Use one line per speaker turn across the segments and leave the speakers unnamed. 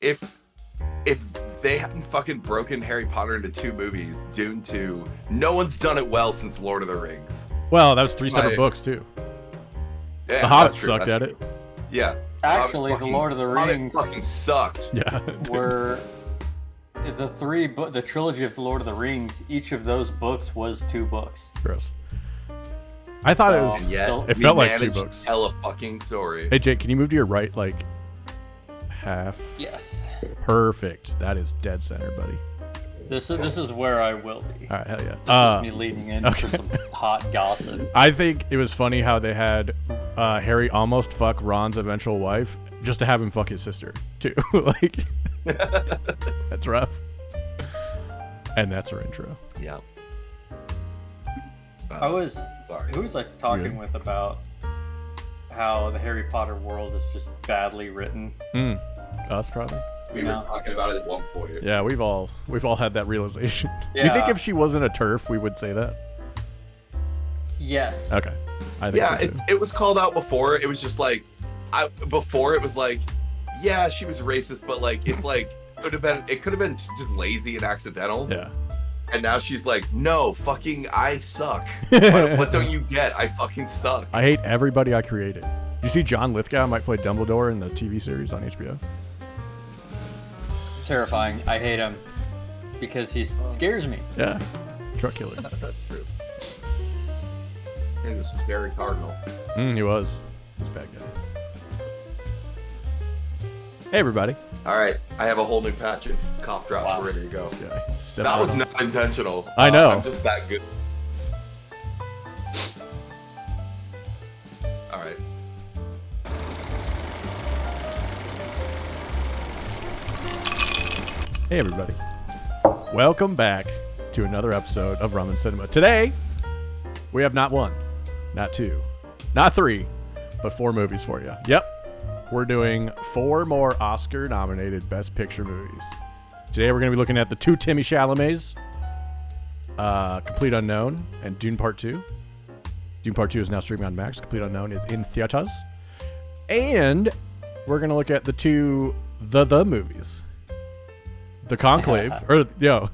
if they hadn't fucking broken Harry Potter into 2 movies, Dune 2, no one's done it well since Lord of the Rings.
Well, that was 3 separate books too.
Yeah,
The
Hobbit
sucked at it.
Yeah.
Actually, the Lord of the Rings
fucking sucked.
Yeah.
were the trilogy of the Lord of the Rings. Each of those books was 2 books.
Gross. I thought it was.
And yet,
it felt like 2
managed
books.
to tell a fucking story.
Hey Jake, can you move to your right like half?
Yes.
Perfect. That is dead center, buddy.
This is where I will be.
All right, hell yeah.
This is me leading into some hot gossip.
I think it was funny how they had Harry almost fuck Ron's eventual wife just to have him fuck his sister too. Like, that's rough. And that's our intro.
Yeah.
Who was like talking
Yeah.
with about how the Harry Potter world is just badly written.
Us probably.
We were talking about it at one point.
Yeah, we've all had that realization.
Yeah.
Do you think if she wasn't a TERF, we would say that?
Yes.
Okay. I think so too.
It was called out before. It was just like, before it was like, yeah, she was racist, but like it's like it could have been just lazy and accidental.
Yeah.
And now she's like, no, fucking, I suck. What don't you get? I fucking suck.
I hate everybody I created. You see John Lithgow might play Dumbledore in the TV series on HBO?
Terrifying. I hate him because he scares me.
Yeah. Truck killer.
That's true. He was a scary cardinal.
He was. He's a bad guy. Hey, everybody.
All right, I have a whole new patch of cough drops.
Wow.
We're ready to go.
This guy.
That was not intentional.
I know.
I'm just that good. All right.
Hey, everybody. Welcome back to another episode of Rum and Cinema. Today, we have not 1, not 2, not 3, but 4 movies for you. Yep. We're doing 4 more Oscar-nominated Best Picture movies. Today, we're going to be looking at the 2 Timmy Chalamets, Complete Unknown and Dune Part 2. Dune Part 2 is now streaming on Max. Complete Unknown is in theaters. And we're going to look at the 2 The movies. The Conclave, or, The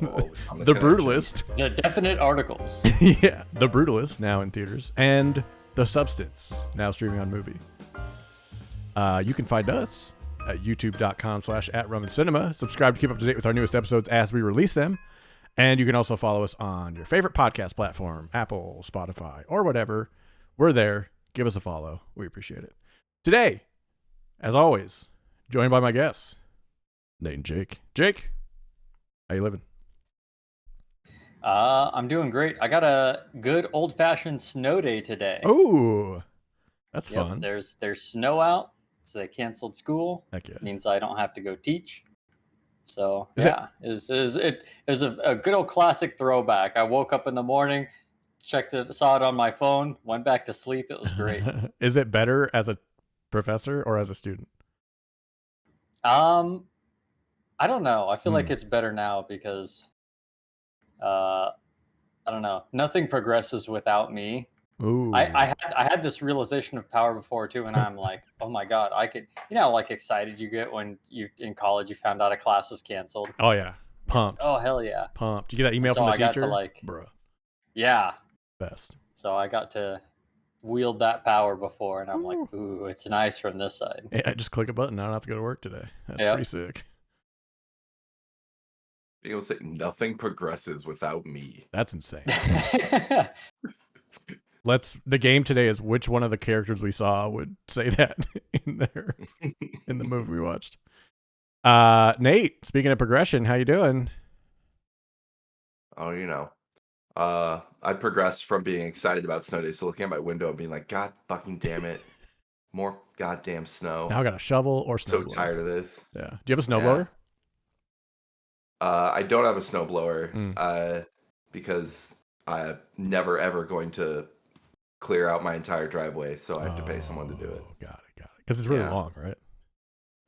Brutalist.
The definite articles.
Yeah, The Brutalist, now in theaters. And The Substance, now streaming on Movie. You can find us at youtube.com/@rumandcinema. Subscribe to keep up to date with our newest episodes as we release them. And you can also follow us on your favorite podcast platform, Apple, Spotify, or whatever. We're there. Give us a follow. We appreciate it. Today, as always, joined by my guests, Nate and Jake. Jake, how you living?
I'm doing great. I got a good old-fashioned snow day today.
Oh, that's fun.
There's snow out, so they canceled school.
Heck yeah.
Means I don't have to go teach. So
Is
it was a good old classic throwback. I woke up in the morning, saw it on my phone, went back to sleep. It was great.
Is it better as a professor or as a student?
I don't know. I feel like it's better now because I don't know. Nothing progresses without me.
Ooh.
I had this realization of power before too, and I'm like, oh my god, I could, like excited you get when you in college you found out a class was canceled.
Oh yeah, pumped.
Oh hell yeah,
pumped. Did you get that email
so
from the
I got
teacher?
to,
Bruh,
yeah,
best.
So I got to wield that power before, and I'm like, ooh, it's nice from this side.
Yeah, just click a button. I don't have to go to work today. That's pretty sick.
Being able to say nothing progresses without me.
That's insane. The game today is which one of the characters we saw would say that in the movie we watched. Nate, speaking of progression, how you doing?
Oh, I progressed from being excited about snow days to looking at my window and being like, God fucking damn it. More goddamn snow.
Now I got a shovel or
so
snowblower.
tired of this.
Yeah. Do you have a snowblower?
I don't have a snowblower because I'm never ever going to clear out my entire driveway, so I have to pay someone to do it.
Got it. Because it's really long, right?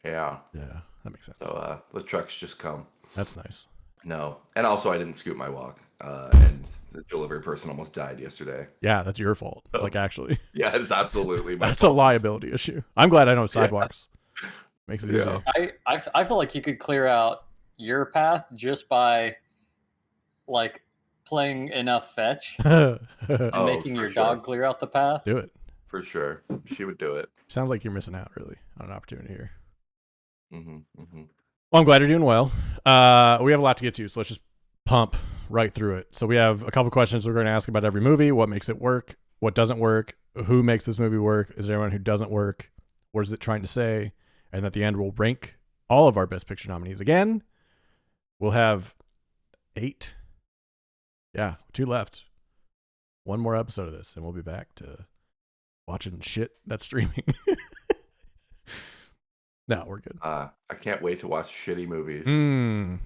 Yeah.
Yeah, that makes sense.
So the trucks just come.
That's nice.
No. And also I didn't scoot my walk. And the delivery person almost died yesterday.
Yeah, that's your fault. Like, actually.
Yeah, it's absolutely my
That's
fault.
a liability issue. I'm glad I know sidewalks. Makes it easy.
I feel like you could clear out your path just by like playing enough fetch and making your dog clear out the path.
Do it.
For sure. She would do it.
Sounds like you're missing out, really, on an opportunity here.
Mm-hmm.
Well, I'm glad you're doing well. We have a lot to get to, so let's just pump right through it. So we have a couple questions we're going to ask about every movie. What makes it work? What doesn't work? Who makes this movie work? Is there anyone who doesn't work? What is it trying to say? And at the end, we'll rank all of our Best Picture nominees. Again, we'll have 8. Yeah, 2 left. 1 more episode of this, and we'll be back to watching shit that's streaming. No, we're good.
I can't wait to watch shitty movies.
And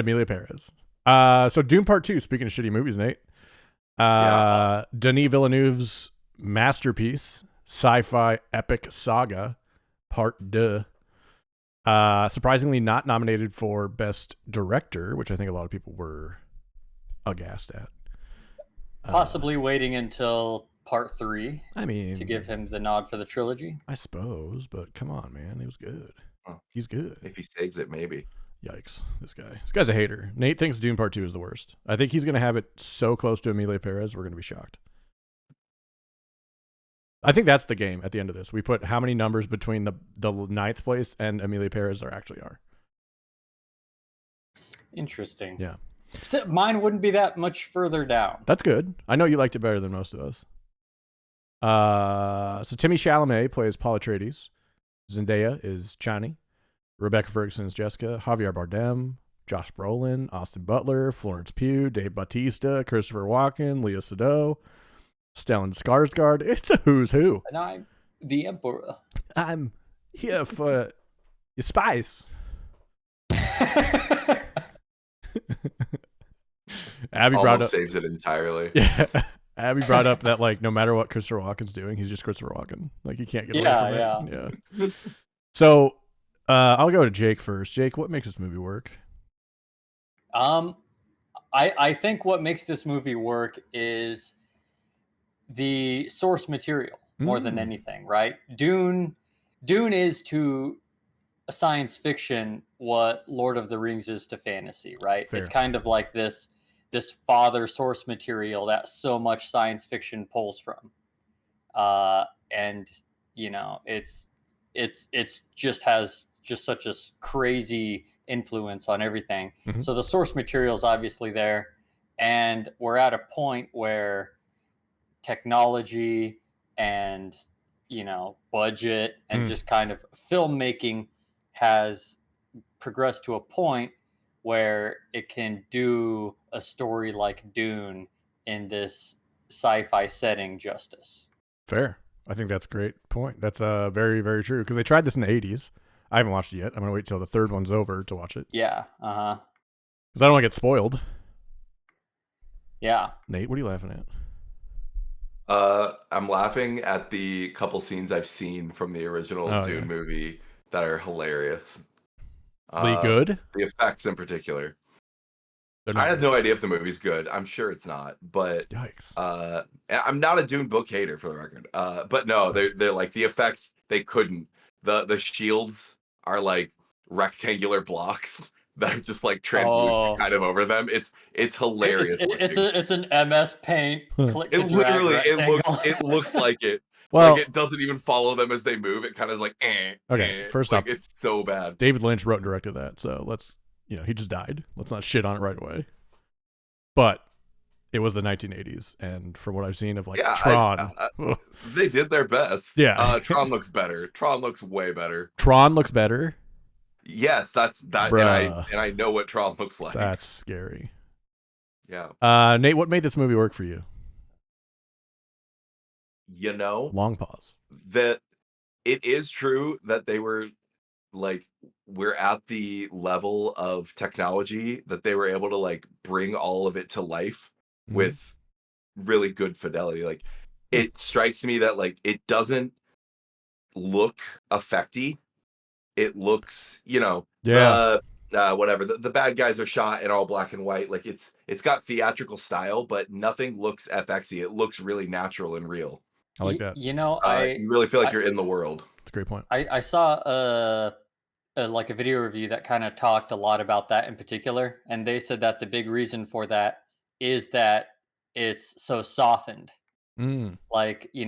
Amelia Perez. So Dune Part 2, speaking of shitty movies, Nate. Denis Villeneuve's masterpiece, sci-fi epic saga, Part 2. Surprisingly not nominated for Best Director, which I think a lot of people were aghast at.
Possibly waiting until Part 3.
I mean,
to give him the nod for the trilogy.
I suppose, but come on, man, he was good. He's good.
If he saves it, maybe.
Yikes, this guy's a hater. Nate thinks Dune Part 2 is the worst. I think he's gonna have it so close to Amelia Perez, we're gonna be shocked. I think that's the game at the end of this. We put how many numbers between the 9th place and Amelia Perez there actually are.
Interesting.
Yeah.
So mine wouldn't be that much further down.
That's good. I know you liked it better than most of us. So Timmy Chalamet plays Paul Atreides. Zendaya is Chani. Rebecca Ferguson is Jessica. Javier Bardem, Josh Brolin, Austin Butler, Florence Pugh, Dave Bautista, Christopher Walken, Leo Seydoux, Stellan Skarsgård. It's a who's who.
And I'm the Emperor.
I'm here for your spice. Abby brought up
saves it entirely.
Yeah. Abby brought up that like no matter what Christopher Walken's doing, he's just Christopher Walken. Like he can't get away from it. Yeah. So I'll go to Jake first. Jake, what makes this movie work?
I think what makes this movie work is the source material more than anything, right? Dune is to science fiction what Lord of the Rings is to fantasy, right?
Fair.
It's kind of like this father source material that so much science fiction pulls from. And you know, it's just has just such a crazy influence on everything.
Mm-hmm.
So the source material is obviously there, and we're at a point where technology and, you know, budget and just kind of filmmaking has progressed to a point where it can do a story like Dune in this sci-fi setting justice. Fair.
I think that's a great point. That's very, very true. Because they tried this in the 80s. I haven't watched it yet. I'm going to wait till the 3rd one's over to watch it.
Yeah. Uh-huh.
Because I don't want to get spoiled.
Yeah.
Nate, what are you laughing at?
I'm laughing at the couple scenes I've seen from the original Dune movie that are hilarious.
Good?
The effects in particular. I have no idea if the movie's good. I'm sure it's not, but
yikes.
I'm not a Dune book hater for the record. But no, they're like the effects. They couldn't. The shields are like rectangular blocks that are just like translucent kind of over them. It's hilarious.
It's an MS Paint.
It literally it looks like it.
Well,
like it doesn't even follow them as they move. It kind of like
okay. First
like
off,
it's so bad.
David Lynch wrote and directed that, so let's he just died. Let's not shit on it right away. But it was the 1980s, and from what I've seen of like Tron,
they did their best.
Yeah,
Tron looks better. Tron looks way better.
Tron looks better.
Yes, that's that, and I know what Tron looks like.
That's scary.
Yeah.
Nate, what made this movie work for you?
You know,
long pause.
That it is true that they were like, we're at the level of technology that they were able to like bring all of it to life with really good fidelity. Like, it strikes me that like it doesn't look effecty. It looks, whatever. The bad guys are shot in all black and white. Like it's got theatrical style, but nothing looks FXy. It looks really natural and real.
I like that.
You know,
you really feel like you're in the world.
It's a great point.
I saw like a video review that kind of talked a lot about that in particular, and they said that the big reason for that is that it's so softened.
Mm.
Like, you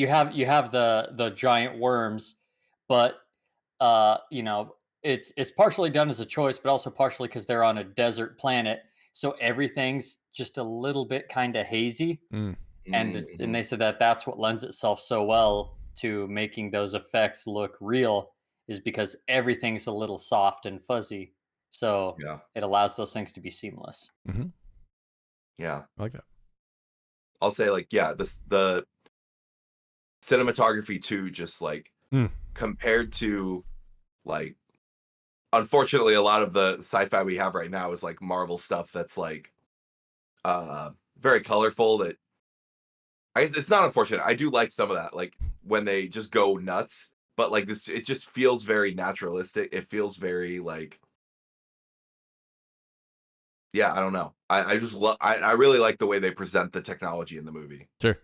have the giant worms, but it's partially done as a choice, but also partially because they're on a desert planet, so everything's just a little bit kind of hazy.
Mm.
And
Mhm.
they said that that's what lends itself so well to making those effects look real, is because everything's a little soft and fuzzy, so
Yeah,
it allows those things to be seamless.
Mm-hmm.
yeah.
I like that.
I'll say like, yeah, the cinematography too, just like
Mm.
compared to like, unfortunately, a lot of the sci-fi we have right now is like Marvel stuff that's like very colorful. That I guess it's not unfortunate. I do like some of that, like when they just go nuts. But like this, it just feels very naturalistic. It feels very like, yeah, I don't know. I just love. I really like the way they present the technology in the movie.
Sure.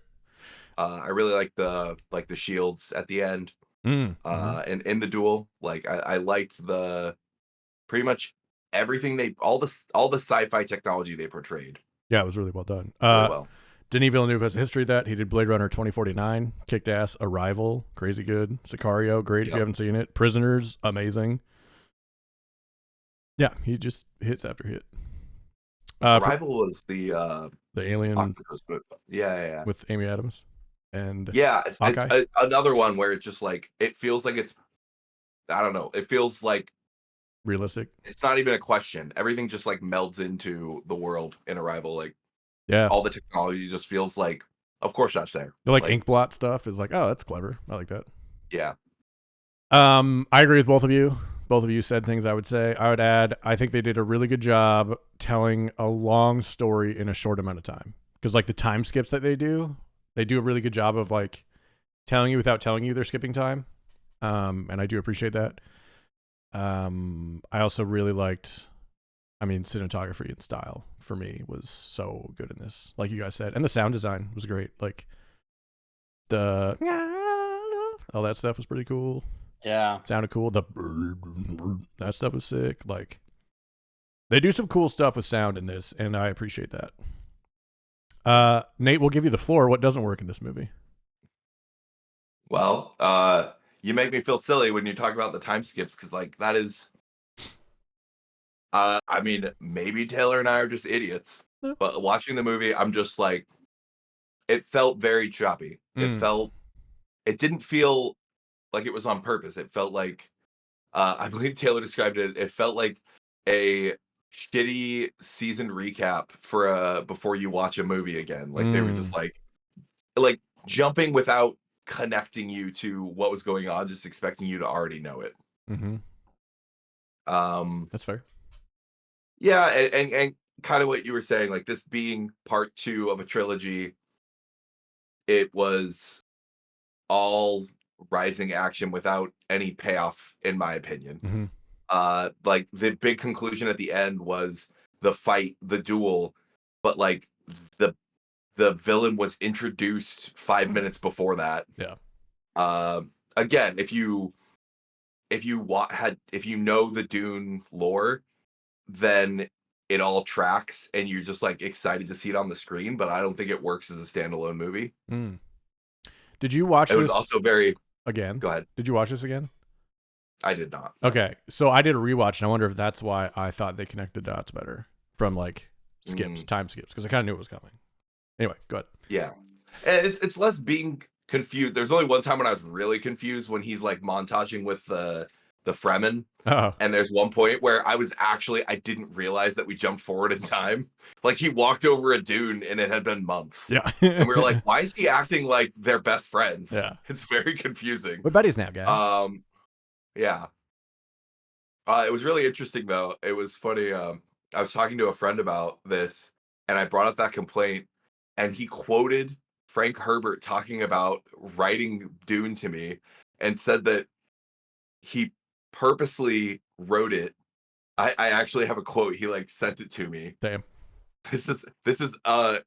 I really like the shields at the end.
Mm. Mm-hmm.
And in the duel, like I liked the pretty much everything they all the sci-fi technology they portrayed
Yeah, it was really well done.
really well.
Denis Villeneuve has a history of that. He did Blade Runner 2049, kicked ass. Arrival, crazy good. Sicario, great if you
Yep.
haven't seen it. Prisoners, amazing. Yeah, he just hits after hit. For
Arrival was
the Alien
octopus movie. Yeah, yeah, yeah.
with Amy Adams and
Yeah, it's
Hawkeye,
another one where it's just like it feels like it's, I don't know. It feels like
realistic.
it's not even a question. Everything just like melds into the world in Arrival. Like
Yeah,
all the technology just feels like, of course that's there.
the like
Like,
ink blot stuff is like, oh, that's clever. I like that.
yeah,
I agree with both of you. Both of you said things I would say. I would add, I think they did a really good job telling a long story in a short amount of time. Because like the time skips that they do a really good job of like telling you without telling you they're skipping time. And I do appreciate that. I also really liked, I mean, cinematography and style for me was so good in this. Like you guys said, and the sound design was great. Like the all that stuff was pretty cool.
Yeah.
Sounded cool. That stuff was sick. Like they do some cool stuff with sound in this, and I appreciate that. Nate, we'll give you the floor. What doesn't work in this movie?
well, you make me feel silly when you talk about the time skips because like that is, I mean, maybe Taylor and I are just idiots, but watching the movie, I'm just like, it felt very choppy.
Mm.
It didn't feel like it was on purpose. It felt like, I believe Taylor described it. It felt like a shitty season recap for before you watch a movie again. Like they were just like jumping without connecting you to what was going on, just expecting you to already know it.
Mm-hmm.
Um,
That's fair.
yeah, and kind of what you were saying, like this being part two of a trilogy, it was all rising action without any payoff, in my opinion.
Mm-hmm.
Like the big conclusion at the end was the fight, the duel, but like the the villain was introduced 5 minutes before that.
Yeah.
Again, if you know the Dune lore, then it all tracks and you're just like excited to see it on the screen, but I don't think it works as a standalone movie.
Mm. Did you watch
It was
this
also very,
again?
go ahead.
Did you watch this again?
I did not. No.
Okay, so I did a rewatch, and I wonder if that's why I thought they connected the dots better from like skips, time skips, because I kind of knew it was coming. Anyway, go ahead.
Yeah. And it's less being confused. There's only one time when I was really confused when he's like montaging with the Fremen.
Oh,
And there's one point where I didn't realize that we jumped forward in time. Like he walked over a dune and it had been months.
yeah.
And we were like, why is he acting like they're best friends?
Yeah.
It's very confusing.
We're buddies now, guys.
Yeah. It was really interesting though. It was funny. I was talking to a friend about this and I brought up that complaint and he quoted Frank Herbert talking about writing Dune to me and said that he purposely wrote it. I actually have a quote. He like sent it to me.
Damn.
This is a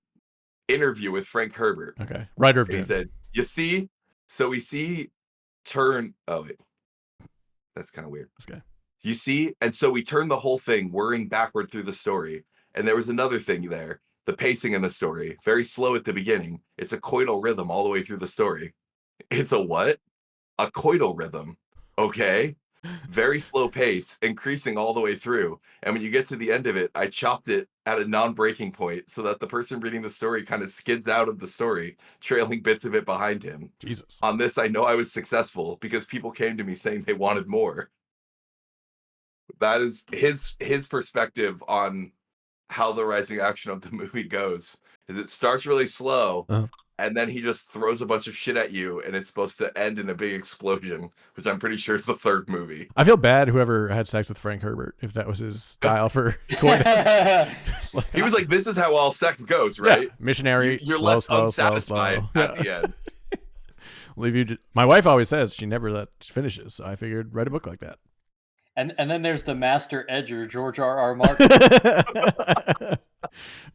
interview with Frank Herbert.
Okay. Writer of
And he
Dune.
said, "You see, so we see turn. Oh wait, that's kind of weird.
Okay.
You see, and so we turned the whole thing whirring backward through the story, and there was another thing there. The pacing in the story, very slow at the beginning. It's a coital rhythm all the way through the story. It's a what? A coital rhythm. Okay. Very slow pace, increasing all the way through. And when you get to the end of it, I chopped it at a non-breaking point so that the person reading the story kind of skids out of the story, trailing bits of it behind him.
Jesus.
On this, I know I was successful because people came to me saying they wanted more. That is his perspective on how the rising action of the movie goes. Is it starts really slow, and then he just throws a bunch of shit at you, and it's supposed to end in a big explosion, which I'm pretty sure is the third movie.
I feel bad whoever had sex with Frank Herbert, if that was his style for coitus.
He was like, this is how all sex goes, right?
Yeah, missionary,
You're
slow,
left
slow,
unsatisfied
slow.
at the end.
Leave you. My wife always says she never finishes, so I figured write a book like that.
And then there's the master edger, George R.R. Martin.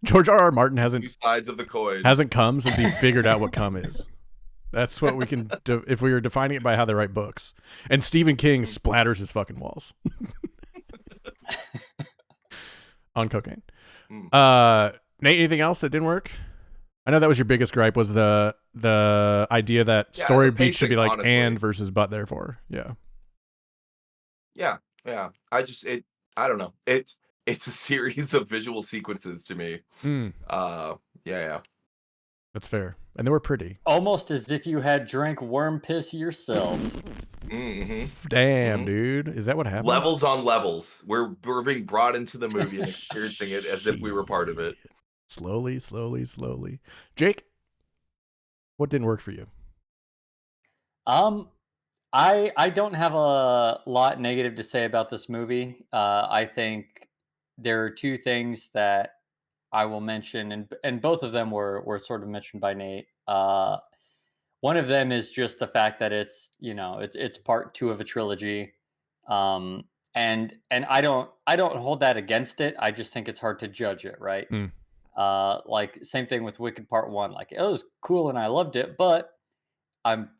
George R.R. Martin
Two sides of the coin.
hasn't come since he figured out what cum is. That's what we can do if we were defining it by how they write books. And Stephen King splatters his fucking walls on cocaine. Nate, anything else that didn't work? I know that was your biggest gripe, was the idea that story beats should be like honestly. And versus but therefore. Yeah.
Yeah. I don't know. It's a series of visual sequences to me. Yeah.
That's fair. And they were pretty.
Almost as if you had drank worm piss yourself.
Damn, dude. Is that what happened?
Levels on levels. We're being brought into the movie and experiencing it as if we were part of it.
Slowly. Jake, what didn't work for you?
I don't have a lot negative to say about this movie. I think there are two things that I will mention, and both of them were sort of mentioned by Nate. One of them is just the fact that it's part two of a trilogy, and I don't hold that against it. I just think it's hard to judge it, right? Like same thing with Wicked Part One. Like it was cool and I loved it, but I'm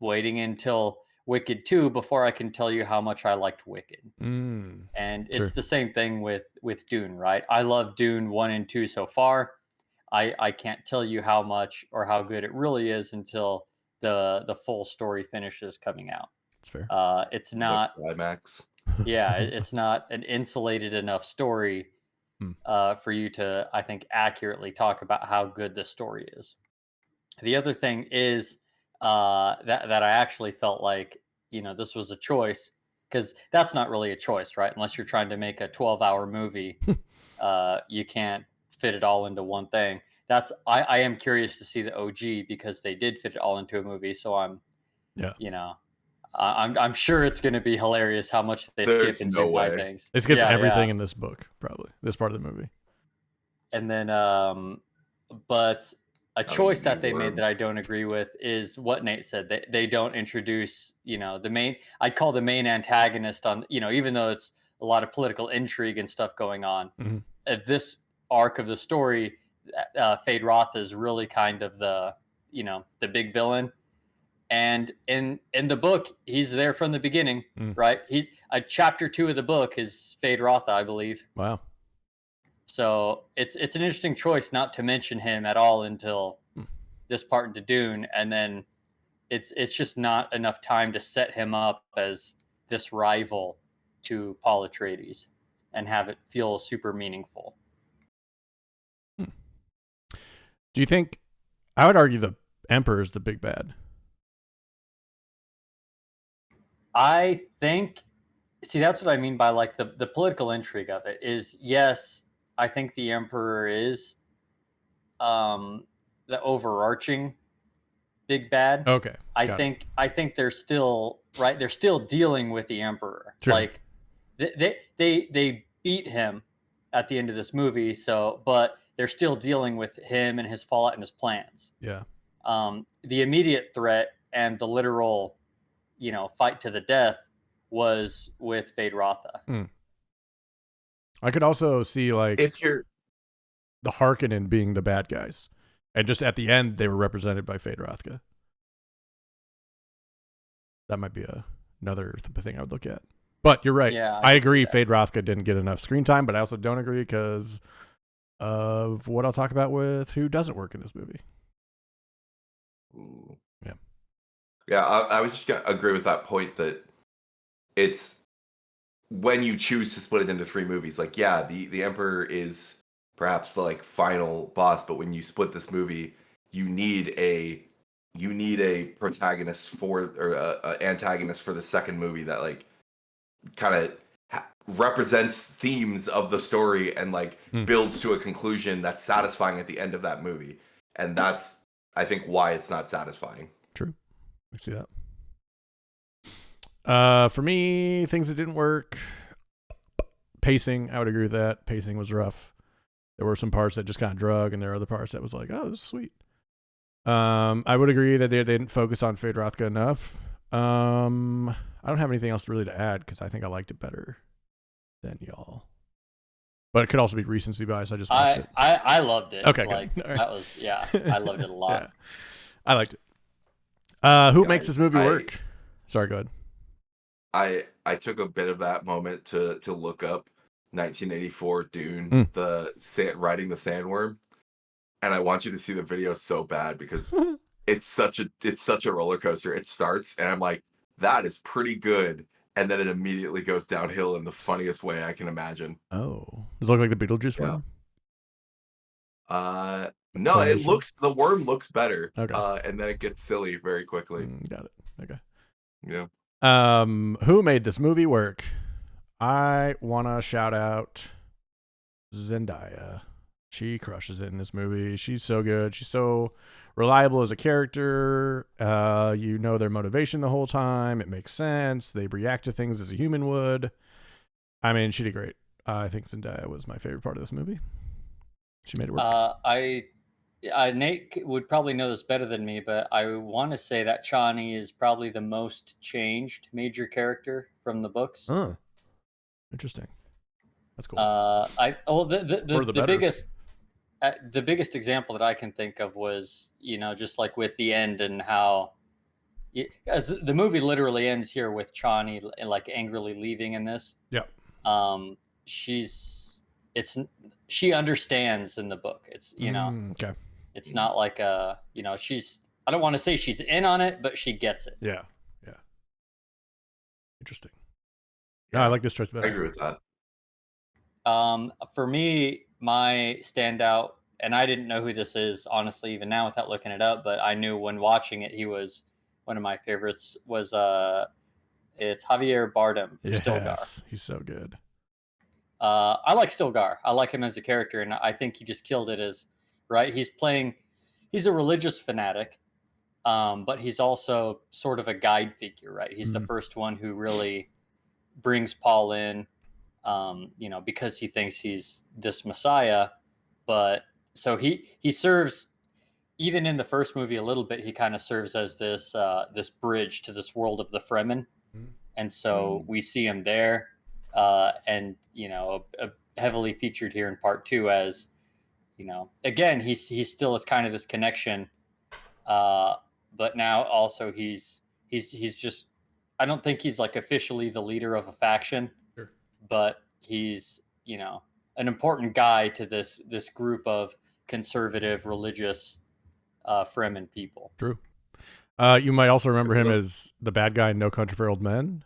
waiting until Wicked 2 before I can tell you how much I liked Wicked. And it's the same thing with Dune, right? I love Dune 1 and 2 so far. I can't tell you how much or how good it really is until the full story finishes coming out.
That's fair.
It's not
climax.
Yeah, it's not an insulated enough story for you to, I think, accurately talk about how good the story is. The other thing is that I actually felt like, this was a choice, because that's not really a choice, right? Unless you're trying to make a 12-hour movie, you can't fit it all into one thing. I am curious to see the OG, because they did fit it all into a movie. So I'm sure it's going to be hilarious how much they skip and zoom by things.
They skipped everything in this book, probably this part of the movie. And then,
but a choice that they made that I don't agree with is what Nate said. They don't introduce, I'd call the main antagonist on, even though it's a lot of political intrigue and stuff going on. At this arc of the story, Fade Roth is really kind of the big villain. And in the book, he's there from the beginning, right? He's chapter 2 of the book is Fade Rotha, I believe.
Wow.
So it's an interesting choice not to mention him at all until this part into Dune, and then it's just not enough time to set him up as this rival to Paul Atreides and have it feel super meaningful.
Do you think? I would argue the Emperor is the big bad.
I think. See, that's what I mean by like the political intrigue of it. Is yes. I think the Emperor is the overarching big bad.
Okay.
I think they're still right. They're still dealing with the Emperor.
Sure.
Like they beat him at the end of this movie. But they're still dealing with him and his fallout and his plans.
Yeah.
The immediate threat and the literal, fight to the death was with Fade Rotha.
I could also see like
if you're
the Harkonnen being the bad guys, and just at the end they were represented by Fade Rothka. That might be another thing I would look at. But you're right.
Yeah,
I
could see
agree.
that.
Fade Rothka didn't get enough screen time, but I also don't agree because of what I'll talk about with who doesn't work in this movie.
Ooh.
Yeah.
Yeah, I was just gonna agree with that point that it's when you choose to split it into 3 movies, like, yeah, the Emperor is perhaps the, like, final boss, but when you split this movie, you need a protagonist for or a antagonist for the second movie that, like, kinda represents themes of the story and, like, builds to a conclusion that's satisfying at the end of that movie, and that's, I think, why it's not satisfying.
True. I see that. For me, things that didn't work. Pacing, I would agree with that. Pacing was rough. There were some parts that just kind of drug, and there are other parts that was like, oh, this is sweet. I would agree that they didn't focus on Fade Rothka enough. I don't have anything else really to add because I think I liked it better than y'all. But it could also be recency bias. I just watched it.
I loved it.
Okay,
like
good. All right.
that was I loved it a lot.
Yeah. I liked it. Who makes this movie work? Sorry, go ahead.
I took a bit of that moment to look up 1984 Dune, riding the sandworm, and I want you to see the video so bad because it's such a roller coaster. It starts and I'm like, that is pretty good, and then it immediately goes downhill in the funniest way I can imagine.
Oh, does it look like the Beetlejuice worm?
No, the worm looks better.
Okay.
And then it gets silly very quickly.
Got it. Okay.
Yeah.
Who made this movie work? I wanna shout out Zendaya. She crushes it in this movie. She's so good. She's so reliable as a character. You know their motivation the whole time. It makes sense. They react to things as a human would. I mean, she did great. I think Zendaya was my favorite part of this movie. She made it work.
Nate would probably know this better than me, but I want to say that Chani is probably the most changed major character from the books.
Oh, interesting. That's cool.
The biggest example that I can think of was, just like with the end and how, as the movie literally ends here with Chani like angrily leaving in this.
Yeah.
She understands in the book. It's,
okay.
It's not like I don't want to say she's in on it, but she gets it.
Yeah. Yeah. Interesting. Yeah, I like this choice better.
I agree with that.
For me, my standout, and I didn't know who this is, honestly, even now without looking it up, but I knew when watching it, he was one of my favorites, it's Javier Bardem for Stilgar.
He's so good.
I like Stilgar. I like him as a character, and I think he just killed it right. He's a religious fanatic, but he's also sort of a guide figure, right? He's the first one who really brings Paul in, because he thinks he's this Messiah. But so he serves, even in the first movie a little bit, he kind of serves as this bridge to this world of the Fremen. And so we see him there, and heavily featured here in part 2 as, again, he still is kind of this connection, but now also he's just, I don't think he's like officially the leader of a faction,
sure,
but he's an important guy to this group of conservative religious Fremen people.
True. You might also remember him as the bad guy in No Country for Old Men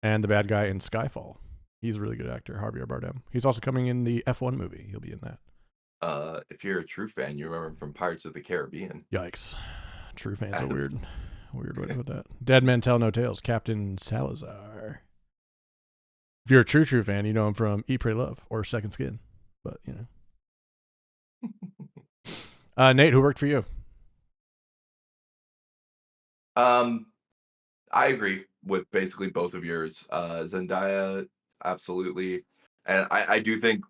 and the bad guy in Skyfall. He's a really good actor, Javier Bardem. He's also coming in the F1 movie. He'll be in that.
If you're a true fan, you remember him from Pirates of the Caribbean.
Yikes. True fans are weird way to put that. Dead Men Tell No Tales, Captain Salazar. If you're a true fan, you know him from Eat, Pray, Love or Second Skin. But, Nate, who worked for you?
I agree with basically both of yours. Zendaya, absolutely. And I do think,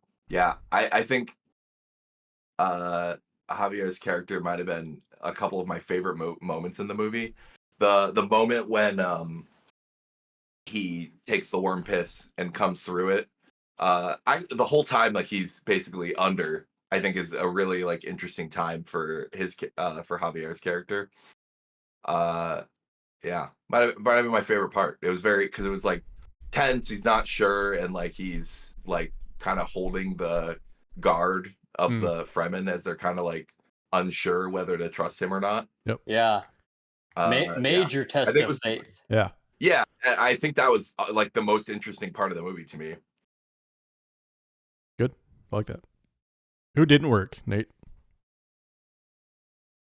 I think Javier's character might have been a couple of my favorite moments in the movie. The moment when he takes the worm piss and comes through it, the whole time, like, he's basically under, I think is a really, like, interesting time for his for Javier's character. Yeah, might have been my favorite part. It was very because it was like tense. He's not sure, and like he's like kind of holding the guard of
Mm.
the Fremen as they're kind of like unsure whether to trust him or not.
Yeah.
Yeah,
Major
I
test
think it
of
was.
faith.
Yeah.
Yeah, I think that was like the most interesting part of the movie to me.
Good. I like that. Who didn't work, Nate?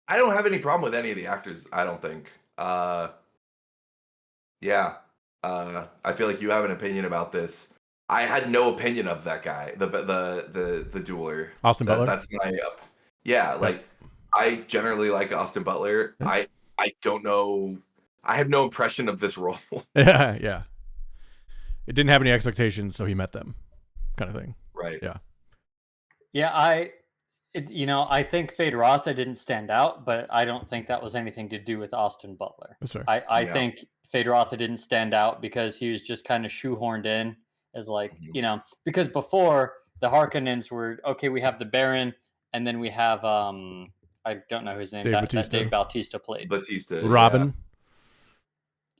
I don't have any problem with any of the actors. I don't think. Yeah. I feel like you have an opinion about this. I had no opinion of that guy, the dueler.
Austin Butler?
That's my yeah.
Yeah.
Like I generally like Austin Butler.
Yeah.
I don't know. I have no impression of this role.
Yeah. Yeah. It didn't have any expectations, so he met them, kind of thing.
Right.
Yeah.
Yeah, I think Fade Rotha didn't stand out, but I don't think that was anything to do with Austin Butler.
That's fair.
I
Yeah.
think Fade Rotha didn't stand out because he was just kind of shoehorned in as like,
Mhm.
because before the Harkonnens were okay, we have the Baron, and then we have I don't know his name
Dave
that
Bautista.
Dave Bautista played.
Batista.
Robin.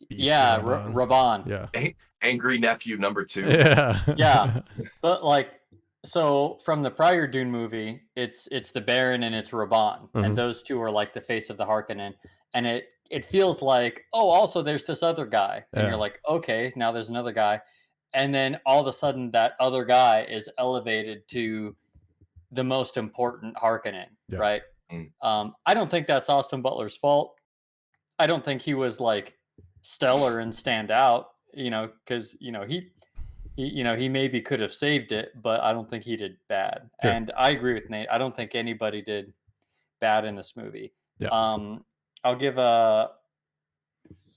Beast
Yeah,
Raban.
Raban.
Yeah.
Yeah. Angry nephew number 2.
Yeah.
Yeah. But like, so from the prior Dune movie, it's the Baron and it's Raban,
Mhm.
and those two are like the face of the Harkonnen, and it feels like, oh, also there's this other guy, and
Yeah.
you're like, okay, now there's another guy, and then all of a sudden that other guy is elevated to the most important Harkonnen,
Yeah.
right?
Mm.
I don't think that's Austin Butler's fault. I don't think he was like stellar and stand out, because he maybe could have saved it, but I don't think he did bad.
Sure.
And I agree with Nate. I don't think anybody did bad in this movie.
Yeah.
I'll give and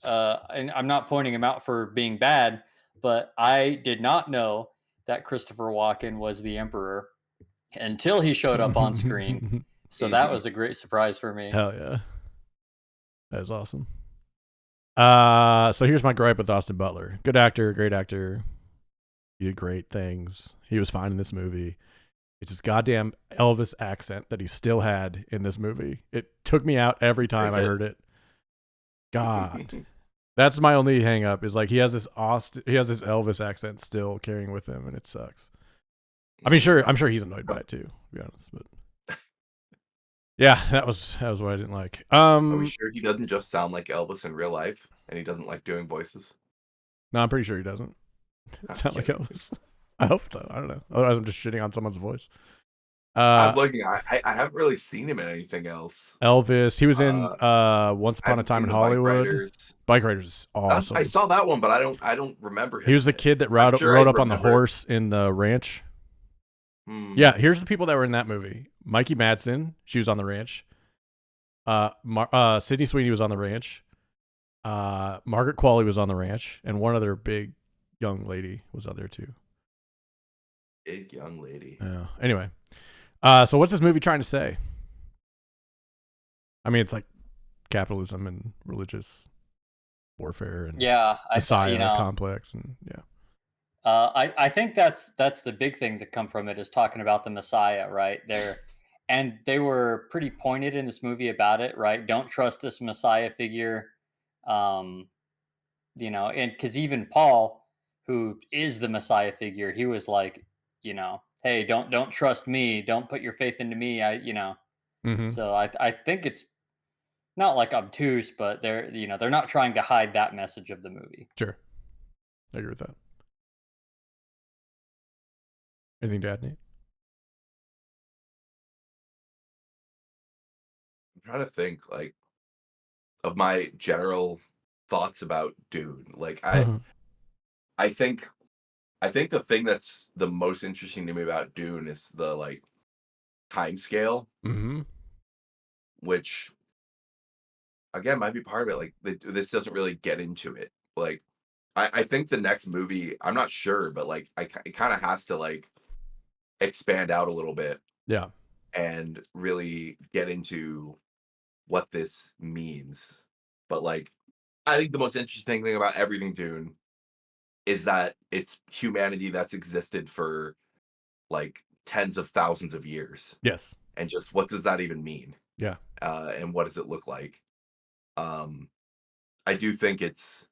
I'm not pointing him out for being bad, but I did not know that Christopher Walken was the Emperor until he showed up on screen. So that was a great surprise for me.
Hell yeah. That is awesome. So here's my gripe with Austin Butler. Good actor, great actor. He did great things. He was fine in this movie. It's his goddamn Elvis accent that he still had in this movie. It took me out every time I heard it. God. That's my only hang up is like he has this Elvis accent still carrying with him, and it sucks. I mean, I'm sure he's annoyed by it too, to be honest, but yeah, that was what I didn't like.
Are we sure he doesn't just sound like Elvis in real life and he doesn't like doing voices?
No, I'm pretty sure he doesn't sound like Elvis. I hope so. I don't know. Otherwise, I'm just shitting on someone's voice.
I was looking. I haven't really seen him in anything else.
Elvis. He was in Once Upon a Time in Hollywood. Bike Riders is awesome.
I saw that one, but I don't remember him.
He was the kid that rode up on the horse in the ranch. Yeah, here's the people that were in that movie. Mikey Madsen, she was on the ranch. Sydney Sweeney was on the ranch. Margaret Qualley was on the ranch, and one other big young lady was on there too.
Big young lady.
Yeah. Anyway, so what's this movie trying to say? I mean, it's like capitalism and religious warfare and Messiah complex, and yeah.
I think that's the big thing to come from it is talking about the Messiah, right? And they were pretty pointed in this movie about it, right? Don't trust this Messiah figure, and because even Paul, who is the Messiah figure, he was like, hey, don't trust me, don't put your faith into me,
Mm-hmm.
So I think it's not like obtuse, but they're not trying to hide that message of the movie.
Sure, I agree with that. Anything to add, Nate?
I'm trying to think like of my general thoughts about Dune. Like I think the thing that's the most interesting to me about Dune is the like time scale, which again might be part of it. Like this doesn't really get into it. Like I think the next movie, I'm not sure, but like it kind of has to like expand out a little bit,
yeah,
and really get into what this means. But like I think the most interesting thing about everything Dune is that it's humanity that's existed for like tens of thousands of years.
Yes.
And just what does that even mean?
Yeah.
And what does it look like? I I do think it's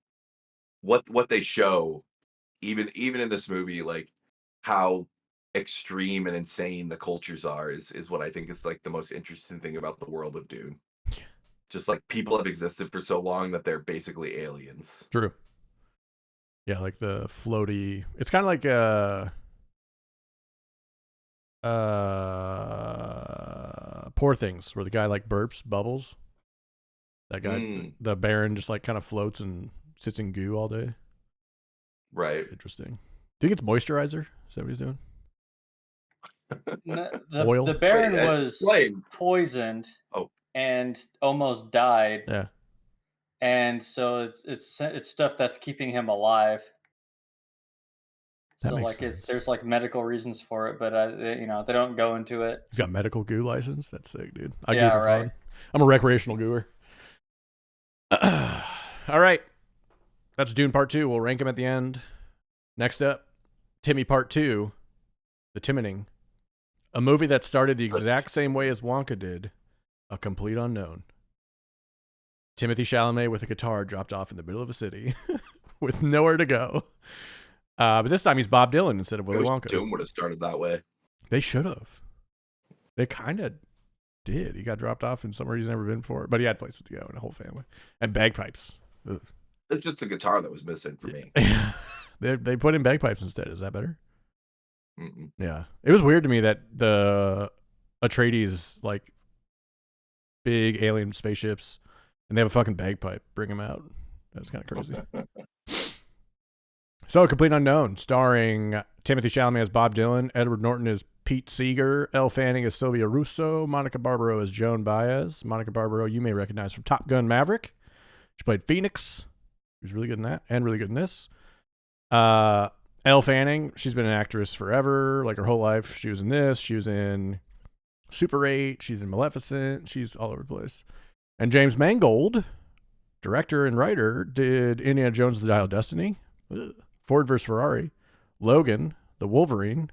what they show, even in this movie, like how extreme and insane the cultures are is what I think is like the most interesting thing about the world of Dune. Just like people have existed for so long that they're basically aliens.
True. Yeah, like the floaty. It's kind of like Poor Things, where the guy like burps bubbles. That guy, the Baron, just like kind of floats and sits in goo all day.
Right.
It's interesting. Do you think it's moisturizer? Is that what he's doing?
No,
Oil?
the Baron
Wait,
was poisoned
Oh.
and almost died.
Yeah.
And so it's stuff that's keeping him alive.
That
So
makes
like
sense.
there's like medical reasons for it, but they don't go into it.
He's got medical goo license. That's sick, dude. I
Yeah,
goo for
right.
fun. I'm a recreational gooer. All right. That's Dune Part 2. We'll rank them at the end. Next up, Timmy Part 2, The Timoning. A movie that started the exact same way as Wonka did, A Complete Unknown. Timothy Chalamet with a guitar dropped off in the middle of a city with nowhere to go. But this time he's Bob Dylan instead of Willy Wonka.
Dune would have started that way.
They should have. They kind of did. He got dropped off in somewhere he's never been before, but he had places to go and a whole family. And bagpipes. Ugh.
It's just the guitar that was missing for me.
They put in bagpipes instead. Is that better?
Mm-mm.
Yeah. It was weird to me that the Atreides, like, big alien spaceships, and they have a fucking bagpipe. Bring them out. That's kind of crazy. So, A Complete Unknown, starring Timothy Chalamet as Bob Dylan, Edward Norton as Pete Seeger, Elle Fanning as Sylvia Russo, Monica Barbaro as Joan Baez. Monica Barbaro you may recognize from Top Gun Maverick. She played Phoenix. She was really good in that and really good in this. Elle Fanning, she's been an actress forever, like her whole life. She was in this. She was in Super 8. She's in Maleficent. She's all over the place. And James Mangold, director and writer, did Indiana Jones and the Dial of Destiny, Ford vs. Ferrari, Logan, The Wolverine,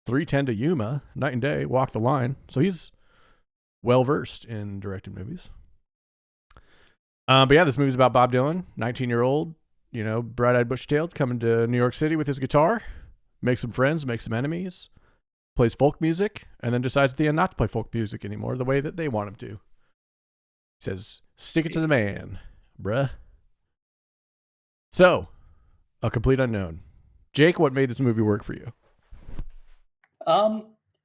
3:10 to Yuma, Night and Day, Walk the Line. So he's well-versed in directing movies. But yeah, this movie's about Bob Dylan, 19-year-old, bright-eyed, bushy-tailed, coming to New York City with his guitar, makes some friends, makes some enemies, plays folk music, and then decides at the end not to play folk music anymore the way that they want him to. He says, stick it to the man, bruh. So, A Complete Unknown. Jake, what made this movie work for you?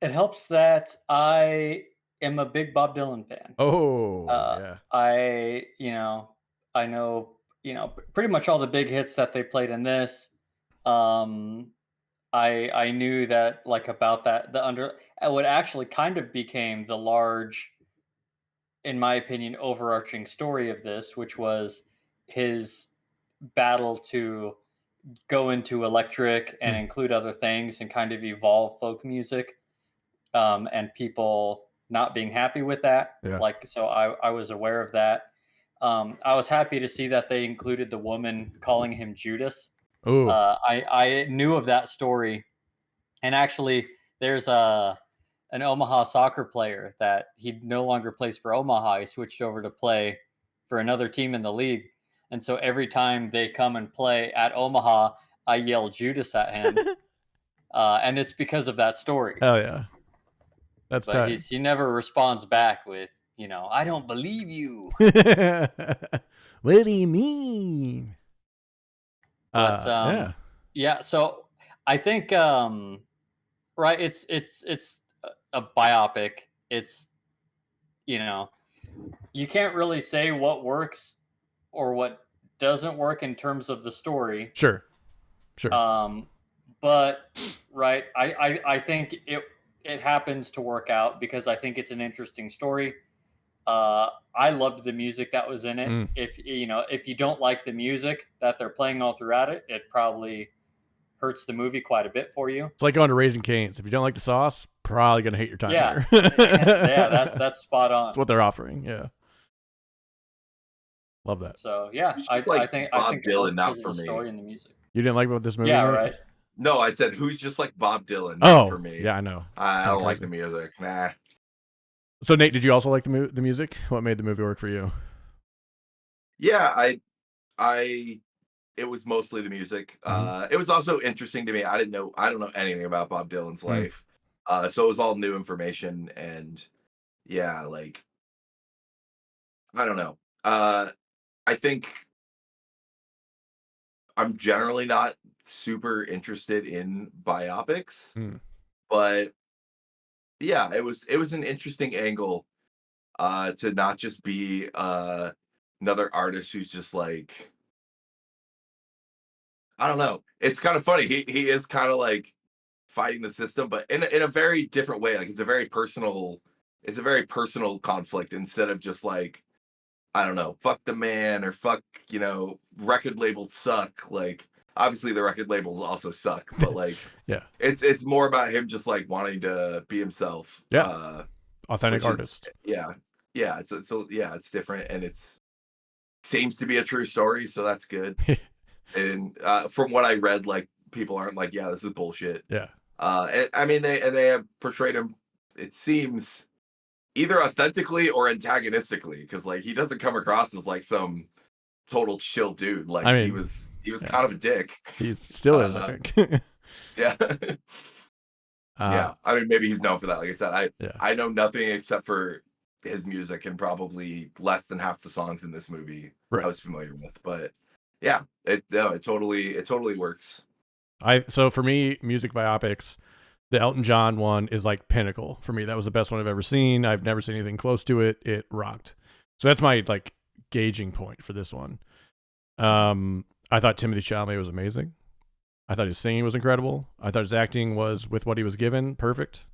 It helps that I am a big Bob Dylan fan.
Oh, yeah.
I know, pretty much all the big hits that they played in this. I knew that about that what actually kind of became the large, in my opinion, overarching story of this, which was his battle to go into electric and include other things and kind of evolve folk music, and people not being happy with that.
Yeah.
So I was aware of that. I was happy to see that they included the woman calling him Judas.
Ooh.
I knew of that story, and actually there's an Omaha soccer player that he no longer plays for Omaha. He switched over to play for another team in the league. And so every time they come and play at Omaha, I yell Judas at him. And it's because of that story.
Hell yeah. That's
but
tight.
He never responds back with, I don't believe you.
What do you mean?
But yeah. So I think right, it's a biopic. It's you can't really say what works or what doesn't work in terms of the story.
Sure.
But right, I think it happens to work out because I think it's an interesting story. I loved the music that was in it. If you don't like the music that they're playing all throughout it, it probably hurts the movie quite a bit for you.
It's like going to Raising Cane's. If you don't like the sauce, probably gonna hate your time
there.
Yeah,
that's spot on.
That's what they're offering. Yeah, love that.
So yeah, I think
Bob
Dylan,
Dylan, not
for
for
the
me.
story and the music.
You didn't like about this movie?
Yeah,
Nate?
right.
No, I said who's just like Bob Dylan. Not for me.
Yeah, I know.
I don't like the music. Nah.
So Nate, did you also like the music? What made the movie work for you?
Yeah, it was mostly the music. It was also interesting to me. I don't know anything about Bob Dylan's life. So it was all new information, and yeah, like I don't know. I think I'm generally not super interested in biopics,
Mm.
but yeah, it was an interesting angle to not just be another artist who's just like I don't know. It's kind of funny. He is kind of like fighting the system, but in a very different way. Like it's a very personal conflict instead of just like, I don't know, fuck the man or fuck, record labels suck. Like obviously the record labels also suck, but like
Yeah.
it's more about him just like wanting to be himself.
Yeah. Authentic
Which is
artist.
yeah. Yeah, it's different and it's seems to be a true story, so that's good. And from what I read, like people aren't like, yeah, this is bullshit.
Yeah.
I mean, they have portrayed him. It seems either authentically or antagonistically, because like he doesn't come across as like some total chill dude. Like
I
he
mean,
was
yeah.
kind of a dick.
He still is, I think.
Yeah, yeah. I mean, maybe he's known for that. Like I said,
Yeah.
I know nothing except for his music and probably less than half the songs in this movie
Right.
I was familiar with. But yeah, it totally works.
So for me, music biopics, the Elton John one is like pinnacle for me. That was the best one I've ever seen. I've never seen anything close to it. It rocked. So that's my like gauging point for this one. I thought Timothée Chalamet was amazing. I thought his singing was incredible. I thought his acting was, with what he was given, perfect.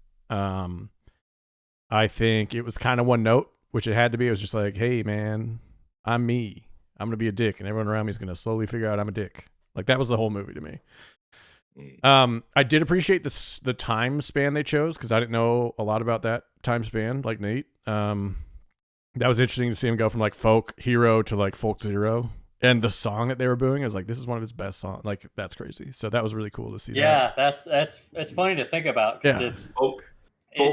I think it was kind of one note, which it had to be. It was just like, hey man, I'm me. I'm gonna be a dick, and everyone around me is gonna slowly figure out I'm a dick. Like that was the whole movie to me. I did appreciate the time span they chose because I didn't know a lot about that time span, like Nate. That was interesting to see him go from like folk hero to like folk zero. And the song that they were doing is like, this is one of his best songs. Like that's crazy. So that was really cool to see.
Yeah, that's it's funny to think about because it's
folk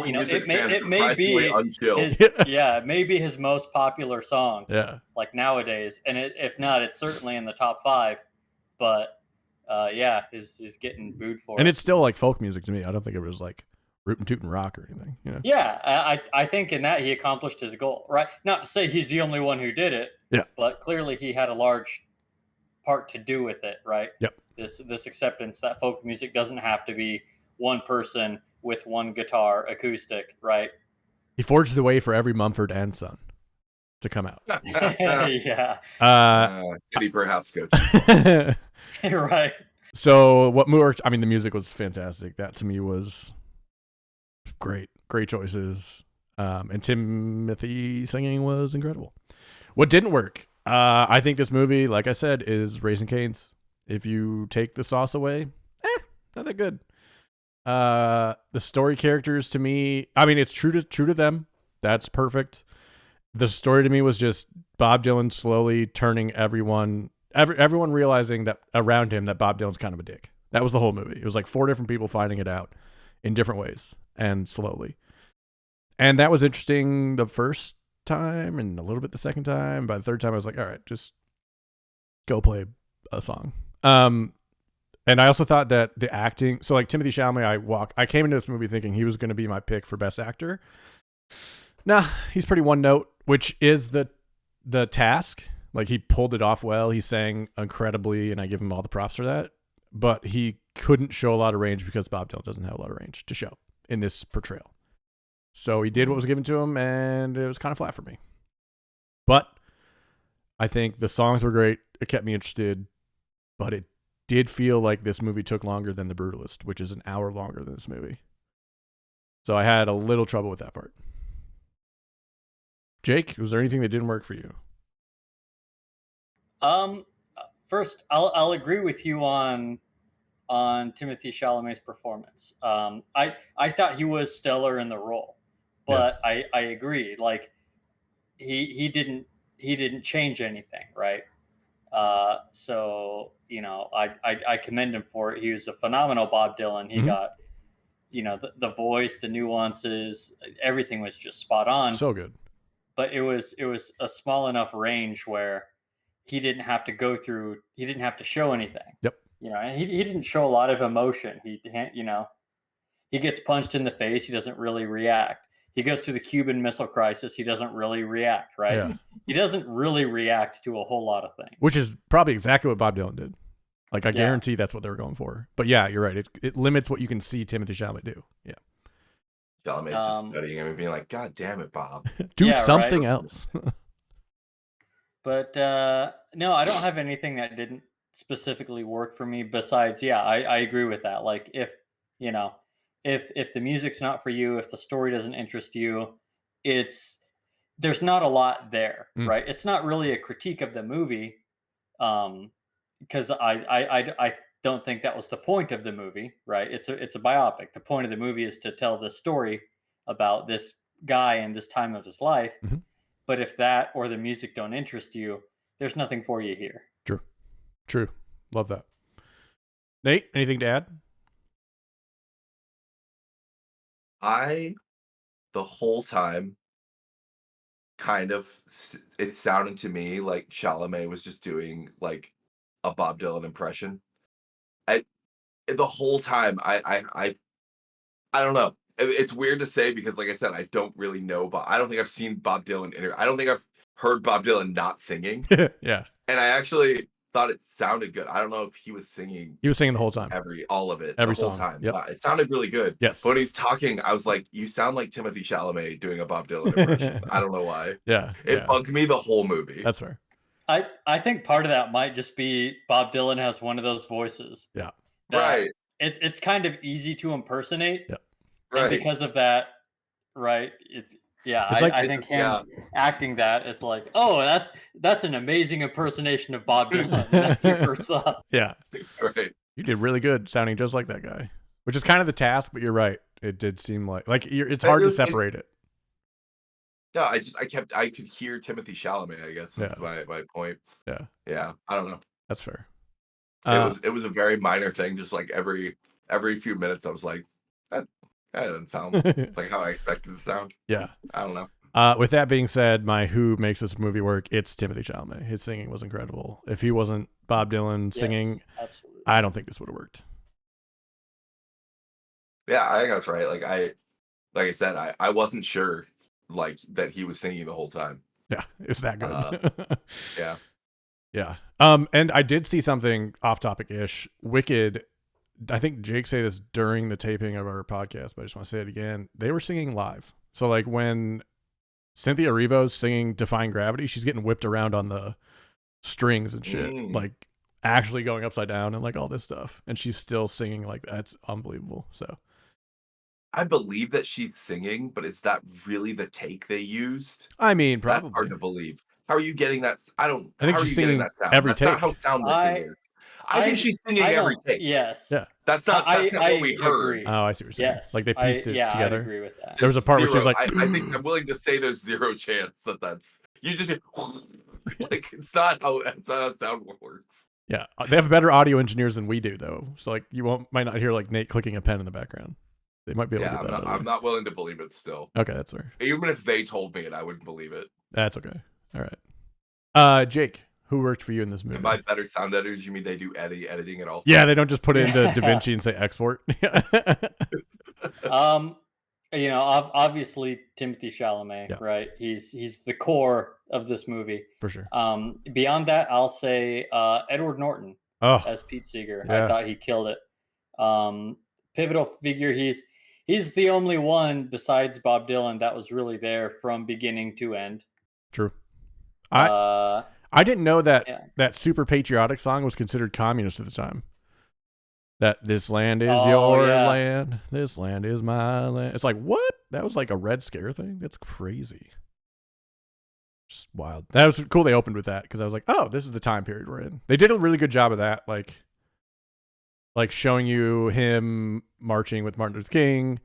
music fans
it may be
unchill.
it may be his most popular song.
Yeah,
like nowadays, and if not, it's certainly in the top 5. But yeah, he's getting booed for
and
it.
it's still like folk music to me. I don't think it was like rootin' tootin' rock or anything. You know?
Yeah, I think in that he accomplished his goal. Right? Not to say he's the only one who did it.
Yeah.
But clearly he had a large part to do with it. Right.
Yep.
This acceptance that folk music doesn't have to be one person with one guitar acoustic. Right.
He forged the way for every Mumford and Son to come out.
Yeah.
Did he perhaps go to?
Right.
So what worked? I mean, the music was fantastic. That to me was great choices. And Timothy singing was incredible. What didn't work? I think this movie, like I said, is Raising Cane's. If you take the sauce away, not that good. The story characters to me, I mean, it's true to them. That's perfect. The story to me was just Bob Dylan slowly turning everyone realizing that around him that Bob Dylan's kind of a dick. That was the whole movie. It was like 4 different people finding it out in different ways and slowly. And that was interesting the first time and a little bit the second time. By the third time, I was like, all right, just go play a song. And I also thought that the acting, so like Timothée Chalamet, I came into this movie thinking he was going to be my pick for best actor. Nah, he's pretty one note, which is the task. Like he pulled it off well. He sang incredibly, and I give him all the props for that. But he couldn't show a lot of range because Bob Dylan doesn't have a lot of range to show in this portrayal. So he did what was given to him, and it was kind of flat for me. But I think the songs were great. It kept me interested, but it did feel like this movie took longer than The Brutalist, which is an hour longer than this movie. So I had a little trouble with that part. Jake, was there anything that didn't work for you?
First, I'll agree with you on Timothée Chalamet's performance. I thought he was stellar in the role, but I agree. Like he didn't change anything, right? So I commend him for it. He was a phenomenal Bob Dylan. He got the voice, the nuances, everything was just spot on.
So good.
But it was a small enough range where he didn't have to show anything.
Yep.
And he didn't show a lot of emotion. He gets punched in the face, he doesn't really react. He goes through the Cuban Missile Crisis, he doesn't really react, right?
Yeah.
He doesn't really react to a whole lot of things.
Which is probably exactly what Bob Dylan did. Like, I guarantee that's what they were going for. But yeah, you're right. It limits what you can see Timothée Chalamet do. Yeah.
Chalamet's just studying him and being like, God damn it, Bob.
Do something else.
But no, I don't have anything that didn't specifically work for me besides, I agree with that. Like, if the music's not for you, if the story doesn't interest you, there's not a lot there, right? It's not really a critique of the movie, because I don't think that was the point of the movie, right? It's a biopic. The point of the movie is to tell the story about this guy and this time of his life.
Mm-hmm.
But if that or the music don't interest you, there's nothing for you here.
True. Love that. Nate, anything to add?
The whole time, kind of, it sounded to me like Chalamet was just doing like a Bob Dylan impression. The whole time, I don't know. It's weird to say because, like I said, I don't really know, but I don't think I've seen Bob Dylan. I don't think I've heard Bob Dylan not singing.
Yeah.
And I actually thought it sounded good. I don't know if he was singing.
He was singing the whole time.
All of it.
Every
the whole
song.
time.
Yep.
It sounded really good.
Yes.
But when he's talking, I was like, you sound like Timothée Chalamet doing a Bob Dylan impression. I don't know why.
Yeah.
It bugged me the whole movie.
That's fair.
I think part of that might just be Bob Dylan has one of those voices.
Yeah.
Right.
It's kind of easy to impersonate.
Yeah.
Right.
And because of that, right? I think him acting that, it's like, oh, that's an amazing impersonation of Bob Dylan. That's your first thought.
Yeah.
Right.
You did really good sounding just like that guy, which is kind of the task, but you're right. It did seem like it's hard to separate it.
Yeah, I could hear Timothée Chalamet, I guess is my point.
Yeah.
Yeah. I don't know.
That's fair.
It was a very minor thing, just like every few minutes I was like, that doesn't sound like how I expected it to sound.
Yeah.
I don't know.
With that being said, my who makes this movie work, it's Timothée Chalamet. His singing was incredible. If he wasn't Bob Dylan singing,
absolutely.
I don't think this would have worked.
Yeah, I think that's right. Like I said, I wasn't sure like that he was singing the whole time.
Yeah, it's that good.
Yeah.
Yeah. And I did see something off topic-ish. Wicked, I think Jake said this during the taping of our podcast, but I just want to say it again. They were singing live. So like when Cynthia Erivo's singing Defying Gravity, she's getting whipped around on the strings and shit. Like actually going upside down and like all this stuff. And she's still singing like that. It's unbelievable. So
I believe that she's singing, but is that really the take they used?
I mean, probably.
That's hard to believe. How are you getting that? I
think she's singing that sound? Every
That's
take.
not how sound mixing works. I think she's singing every take.
Yes.
Yeah.
That's not what we heard.
Agree.
Oh, I see what you're saying.
Yes.
Like they pieced it together.
I agree with that.
There was a part where she was like,
I think I'm willing to say there's zero chance that's you just like it's not how sound works.
Yeah, they have better audio engineers than we do, though. So like you might not hear like Nate clicking a pen in the background. They might be able to do that.
I'm not willing to believe it still.
Okay, that's fair.
Even if they told me it, I wouldn't believe it.
That's okay. All right. Jake, who worked for you in this movie?
And by better sound editors, you mean they do editing at all?
Yeah, they don't just put it into DaVinci and say export.
Obviously Timothée Chalamet, right? He's the core of this movie
For sure.
Beyond that, I'll say Edward Norton as Pete Seeger.
Yeah.
I thought he killed it. Pivotal figure. He's the only one besides Bob Dylan that was really there from beginning to end.
True. I didn't know that super patriotic song was considered communist at the time. That this land is your land, this land is my land. It's like, what? That was like a Red Scare thing? That's crazy. Just wild. That was cool they opened with that because I was like, oh, this is the time period we're in. They did a really good job of that. Like showing you him marching with Martin Luther King,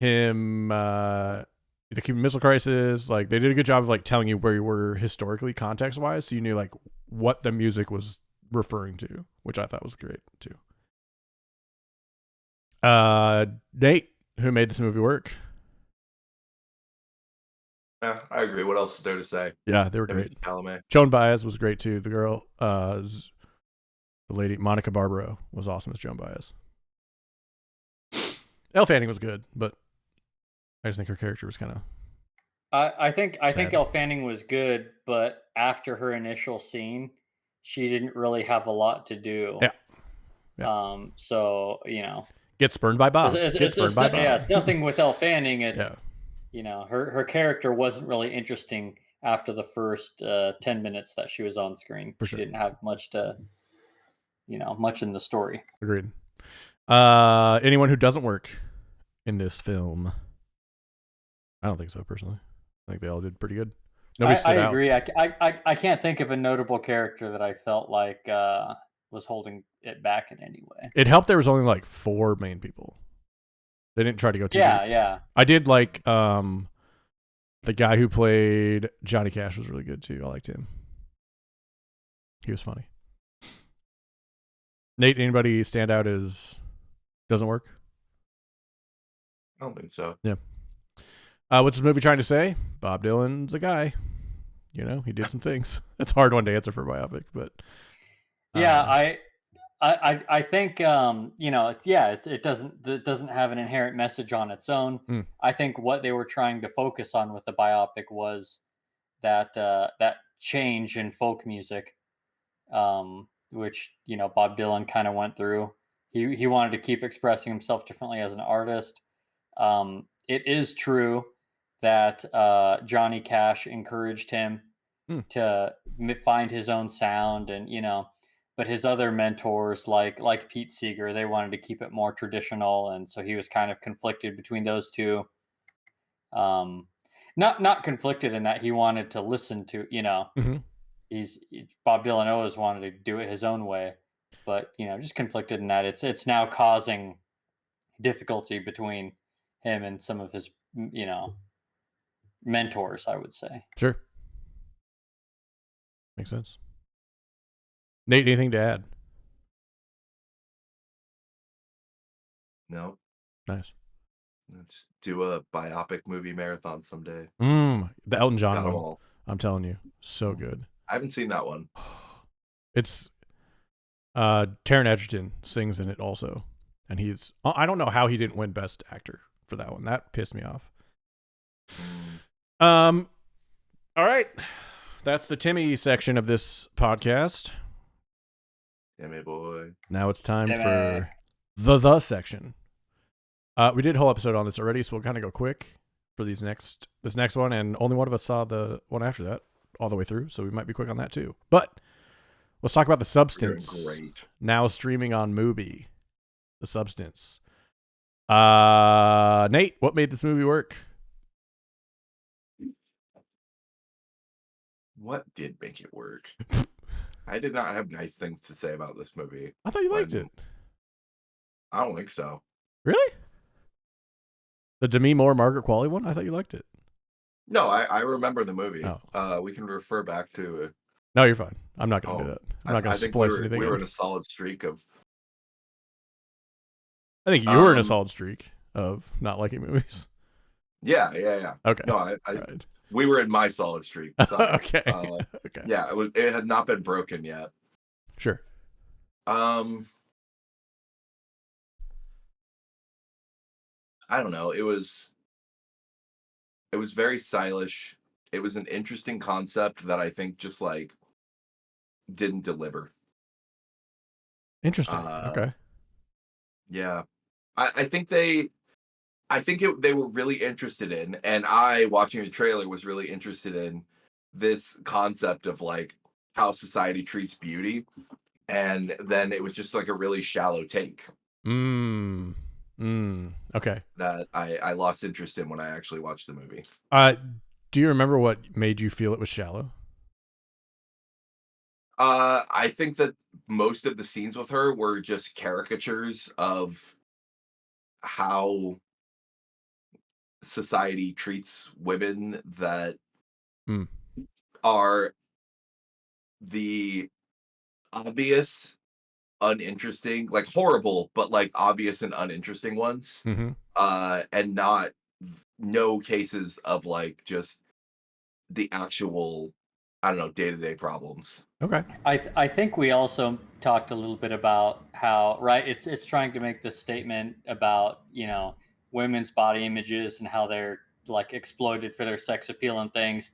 him, the Cuban Missile Crisis. Like they did a good job of like telling you where you were historically, context wise, so you knew like what the music was referring to, which I thought was great too. Nate, who made this movie work?
Yeah, I agree. What else is there to say?
Yeah, they were
Timothée
great.
Chalamet.
Joan Baez was great too. The girl, the lady Monica Barbaro was awesome as Joan Baez. Elle Fanning was good, but I just think her character was kind of
I think
sad.
Elle Fanning was good, but after her initial scene, she didn't really have a lot to do.
Yeah. Yeah.
So you know,
Get spurned by Bob. Get spurned by Bob.
yeah, it's nothing with Elle Fanning. It's
Yeah.
you know, her character wasn't really interesting after the first 10 minutes that she was on screen.
For
She
sure.
didn't have much to, much in the story.
Agreed. Anyone who doesn't work in this film? I don't think so, personally. I think they all did pretty good. Nobody
I
stood out.
agree. I can't think of a notable character that I felt like was holding it back in any way.
It helped there was only like 4 main people. They didn't try to go too
Yeah,
deep.
yeah.
I did like the guy who played Johnny Cash was really good too. I liked him. He was funny. Nate, anybody stand out as doesn't work?
I don't think so.
Yeah. What's this movie trying to say? Bob Dylan's a guy. You know, he did some things. It's a hard one to answer for biopic, but
Yeah, I think it doesn't have an inherent message on its own.
Mm.
I think what they were trying to focus on with the biopic was that change in folk music, which Bob Dylan kind of went through. He wanted to keep expressing himself differently as an artist. It is true that Johnny Cash encouraged him
Mm.
to find his own sound, and but his other mentors like Pete Seeger, they wanted to keep it more traditional, and so he was kind of conflicted between those two. Um, not conflicted in that he wanted to listen to
Mm-hmm.
Bob Dylan always wanted to do it his own way, but just conflicted in that it's now causing difficulty between him and some of his mentors, I would say.
Sure. Makes sense. Nate, anything to add?
No.
Nice.
Just do a biopic movie marathon someday.
The Elton John
Got 'em
one.
all.
I'm telling you, so good.
I haven't seen that one.
It's Taron Egerton sings in it also, and I don't know how he didn't win Best Actor for that one. That pissed me off. All right, that's the Timmy section of this podcast.
Timmy boy.
Now it's time
Timmy.
for the section. We did a whole episode on this already, so we'll kind of go quick for this next one, and only one of us saw the one after that all the way through, so we might be quick on that too. But let's talk about The Substance.
Great.
Now streaming on Mubi. The Substance. Nate, what made this movie work?
What did make it work? I did not have nice things to say about this movie.
I thought you liked it.
I don't think so.
Really? The Demi Moore, Margaret Qualley one? I thought you liked it.
No, I remember the movie.
Oh.
We can refer back to it.
No, you're fine. I'm not going to do that. I'm not going to splice anything.
We were in a solid streak of.
I think you were in a solid streak of not liking movies.
Yeah.
Okay.
No,
right.
We were in my solid streak. Sorry.
Okay. Okay.
Yeah, it had not been broken yet.
Sure.
I don't know. It was very stylish. It was an interesting concept that I think just like didn't deliver.
Interesting. Okay.
Yeah. I think they were really interested in, and I, watching the trailer, was really interested in this concept of like how society treats beauty, and then it was just like a really shallow take.
Okay.
That I lost interest in when I actually watched the movie.
Do you remember what made you feel it was shallow?
I think that most of the scenes with her were just caricatures of how society treats women that are the obvious, uninteresting, like horrible, but like obvious and uninteresting ones.
Mm-hmm.
And no cases of like just the actual, I don't know, day-to-day problems.
Okay.
I think we also talked a little bit about how, right, it's trying to make this statement about, women's body images and how they're like exploited for their sex appeal and things.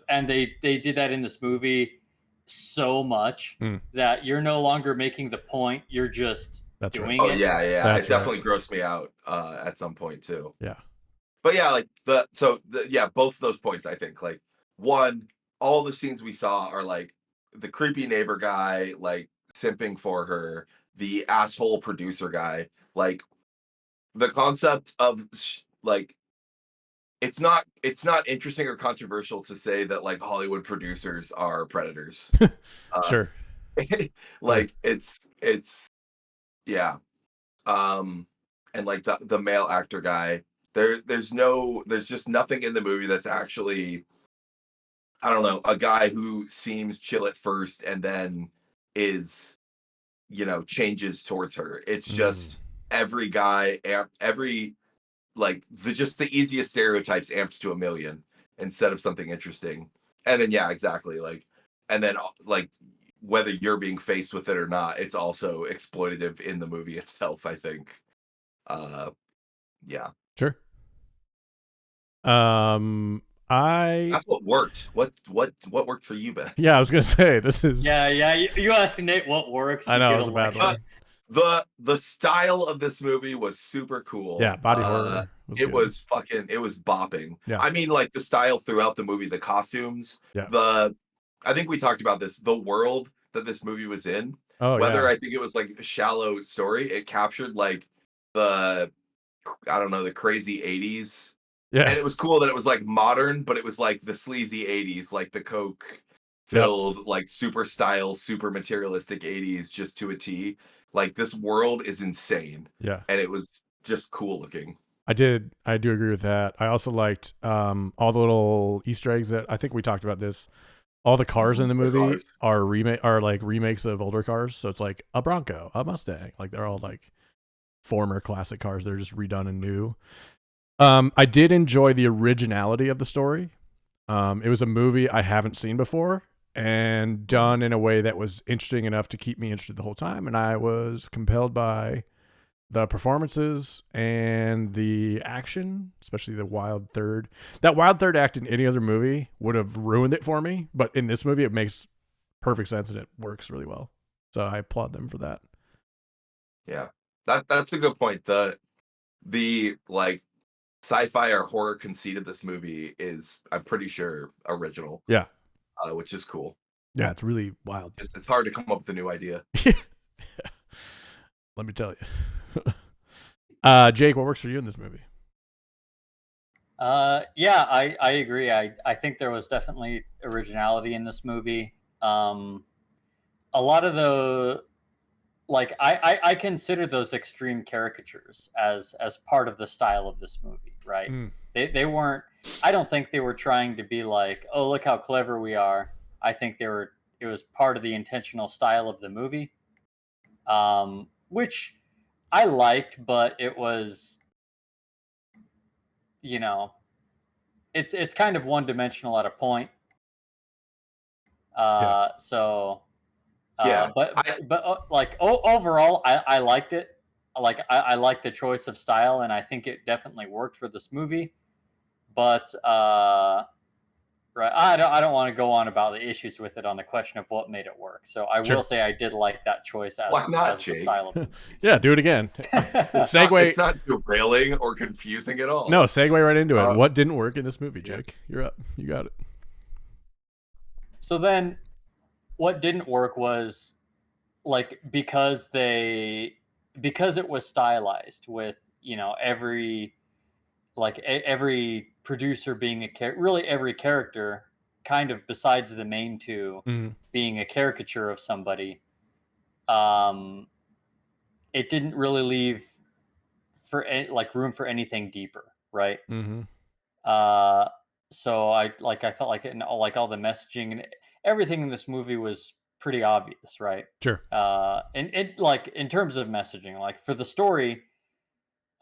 And they did that in this movie so much
Hmm.
that you're no longer making the point, you're just
That's right.
doing
Oh,
it.
yeah, it
That's right.
definitely grossed me out, at some point too.
Yeah.
But yeah, like, yeah, both those points, I think, like, one, all the scenes we saw are, like, the creepy neighbor guy, like, simping for her, the asshole producer guy, like, the concept of, like, it's not interesting or controversial to say that, like, Hollywood producers are predators. Uh,
Sure. Yeah.
like, it's yeah. Um, and, like, the male actor guy, there's just nothing in the movie that's actually, I don't know, a guy who seems chill at first and then is, changes towards her. It's
Mm.
just every guy, every, like, the easiest stereotypes amped to a million instead of something interesting. And then yeah, exactly, like, and then like, whether you're being faced with it or not, it's also exploitative in the movie itself, I think. Uh yeah.
Sure. Um, I
That's what worked. What worked for you, Ben?
yeah, I was gonna say this is.
Yeah, yeah. You ask Nate what works,
I
you
know it
get a
was a bad
lecture.
one.
The style of this movie was super
Yeah,
cool.
body horror was
It
good.
was it was bopping.
Yeah.
I mean, like, the style throughout the movie, the costumes,
Yeah.
I think we talked about this, the world that this movie was in,
Oh
whether
yeah.
I think it was like a shallow story, it captured like the, I don't know, the crazy 80s.
Yeah.
And it was cool that it was like modern, but it was like the sleazy 80s, like the Coke
Yep.
filled, like super style, super materialistic 80s just to a T. Like, this world is insane.
Yeah.
And it was just cool looking.
I do agree with that. I also liked all the little Easter eggs that I think we talked about this. All the cars in the
The
movie
cars.
are like remakes of older cars. So it's like a Bronco, a Mustang. Like they're all like former classic cars. They're just redone and new. I did enjoy the originality of the story. It was a movie I haven't seen before and done in a way that was interesting enough to keep me interested the whole time. And I was compelled by the performances and the action, especially the wild third. That wild third act in any other movie would have ruined it for me, but in this movie, it makes perfect sense and it works really well. So I applaud them for that.
Yeah. That's a good point. The like sci-fi or horror conceit of this movie is, I'm pretty sure, original,
Yeah.
which is cool.
Yeah, it's really wild.
Just it's hard to come up with a new idea.
Let me tell you. Jake, what works for you in this movie?
Yeah, I agree. I think there was definitely originality in this movie. A lot of the like I consider those extreme caricatures as part of the style of this movie, right?
Mm.
They weren't. I don't think they were trying to be like, oh, look how clever we are. I think they were. It was part of the intentional style of the movie, which I liked, but it was, you know, it's kind of one dimensional at a point.
Yeah.
So
Yeah.
like overall, I liked it. Like I like the choice of style, and I think it definitely worked for this movie. But right, I don't want to go on about the issues with it on the question of what made it work. So I
Sure.
will say I did like that choice
Why not,
as the
Jake?
style of the movie.
Yeah, do it again. Segue.
It's not derailing or confusing at all.
No, segue right into it.
Uh,
What didn't work in this movie,
yeah.
Jake? You're up. You got it.
So then, what didn't work was like because it was stylized with every producer being really every character kind of besides the main two
Mm-hmm.
being a caricature of somebody. um it didn't really leave like room for anything deeper, right?
Mm-hmm.
uh so I felt like all the messaging and everything in this movie was pretty obvious, right?
Sure.
And it like in terms of messaging, like for the story,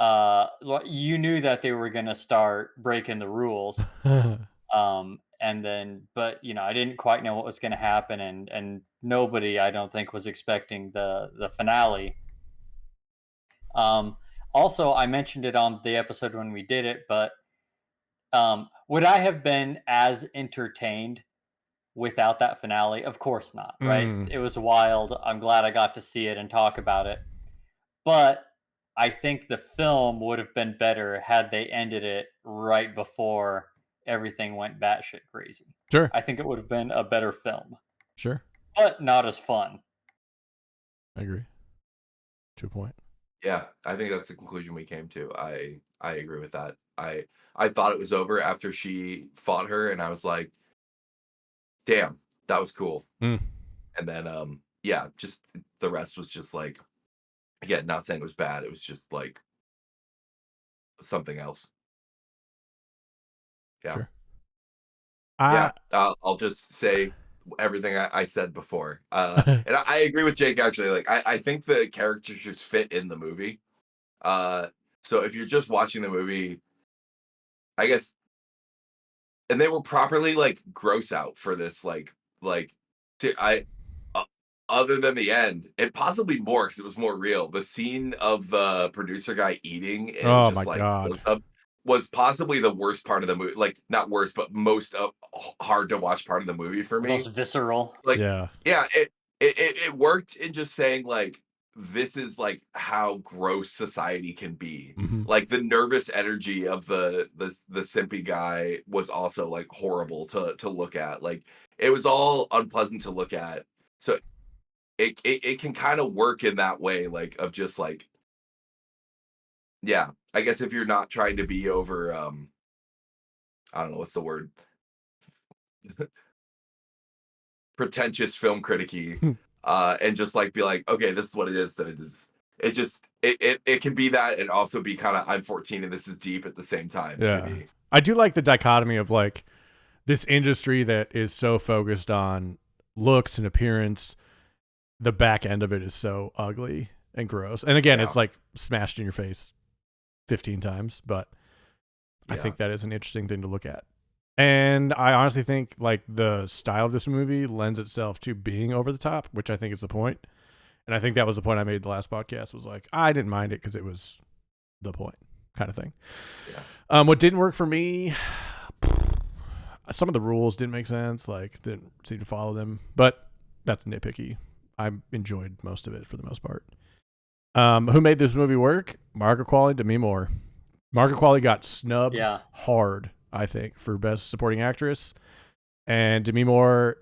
you knew that they were going to start breaking the rules. And then, but I didn't quite know what was going to happen, and nobody, I don't think, was expecting the finale. Um, Also, I mentioned it on the episode when we did it, but would I have been as entertained without that finale? Of course not, right?
Mm,
It was wild. I'm glad I got to see it and talk about it. But I think the film would have been better had they ended it right before everything went batshit crazy.
sure,
I think it would have been a better film,
sure.
but not as fun.
I agree. To a point.
Yeah, I think that's the conclusion we came to. I agree with that. I thought it was over after she fought her, and I was like, "Damn, that was cool."
Mm,
And then, yeah, just the rest was just like, again, not saying it was bad. It was just like something else. Yeah,
sure.
yeah.
I
I'll just say everything I said before. And I agree with Jake actually. Like, I think the characters just fit in the movie. Uh, so if you're just watching the movie, I guess, and they were properly like gross out for this, like I uh, other than the end, and possibly more because it was more real. The scene of the producer guy eating and
oh my
just like
god.
close up was possibly the worst part of the movie. Like not worst, but most hard to watch part of the movie for
The most
me.
visceral.
Like,
Yeah.
yeah, it worked in just saying like this is like how gross society can be.
Hmm.
Like the nervous energy of the simpy guy was also like horrible to look at. Like it was all unpleasant to look at. So it can kind of work in that way, like of just like, yeah, I guess if you're not trying to be over I don't know what's the word, pretentious film criticky, and just like be like, okay, this is what it is. That it is. It just it can be that and also be kind of I'm 14 and this is deep at the same time to
Yeah.
me.
I do like the dichotomy of like this industry that is so focused on looks and appearance. The back end of it is so ugly and gross. And again,
Yeah,
it's like smashed in your face 15 times, but I
yeah,
think that is an interesting thing to look at. And I honestly think like the style of this movie lends itself to being over the top, which I think is the point. And I think that was the point I made the last podcast was like, I didn't mind it because it was the point kind of thing.
yeah.
What didn't work for me, some of the rules didn't make sense, like didn't seem to follow them, but that's nitpicky. I enjoyed most of it for the most part. Who made this movie work? Margaret Qualley, Demi Moore. Margaret Qualley got snubbed
Yeah.
hard, I think, for Best Supporting Actress, and Demi Moore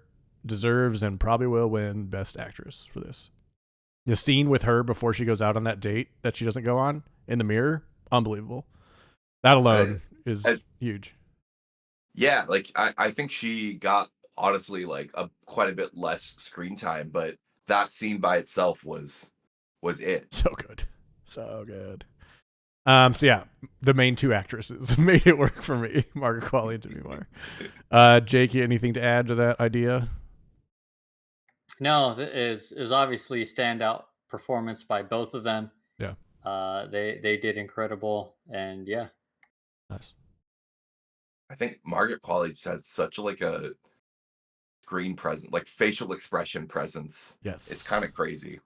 deserves and probably will win Best Actress for this. The scene with her before she goes out on that date that she doesn't go on in the mirror, unbelievable. That
I,
alone
I,
is huge.
yeah, like I think she got honestly like a quite a bit less screen time, but that scene by itself was it.
So good. So good. So yeah, the main two actresses made it work for me, Margaret Qualley and Demi Moore. Jake, anything to add to that idea?
No, is obviously a standout performance by both of them.
Yeah.
They did incredible, and yeah.
Nice.
I think Margaret Qualley just has such like a screen presence, like facial expression presence. It's
Yes.
kind of crazy.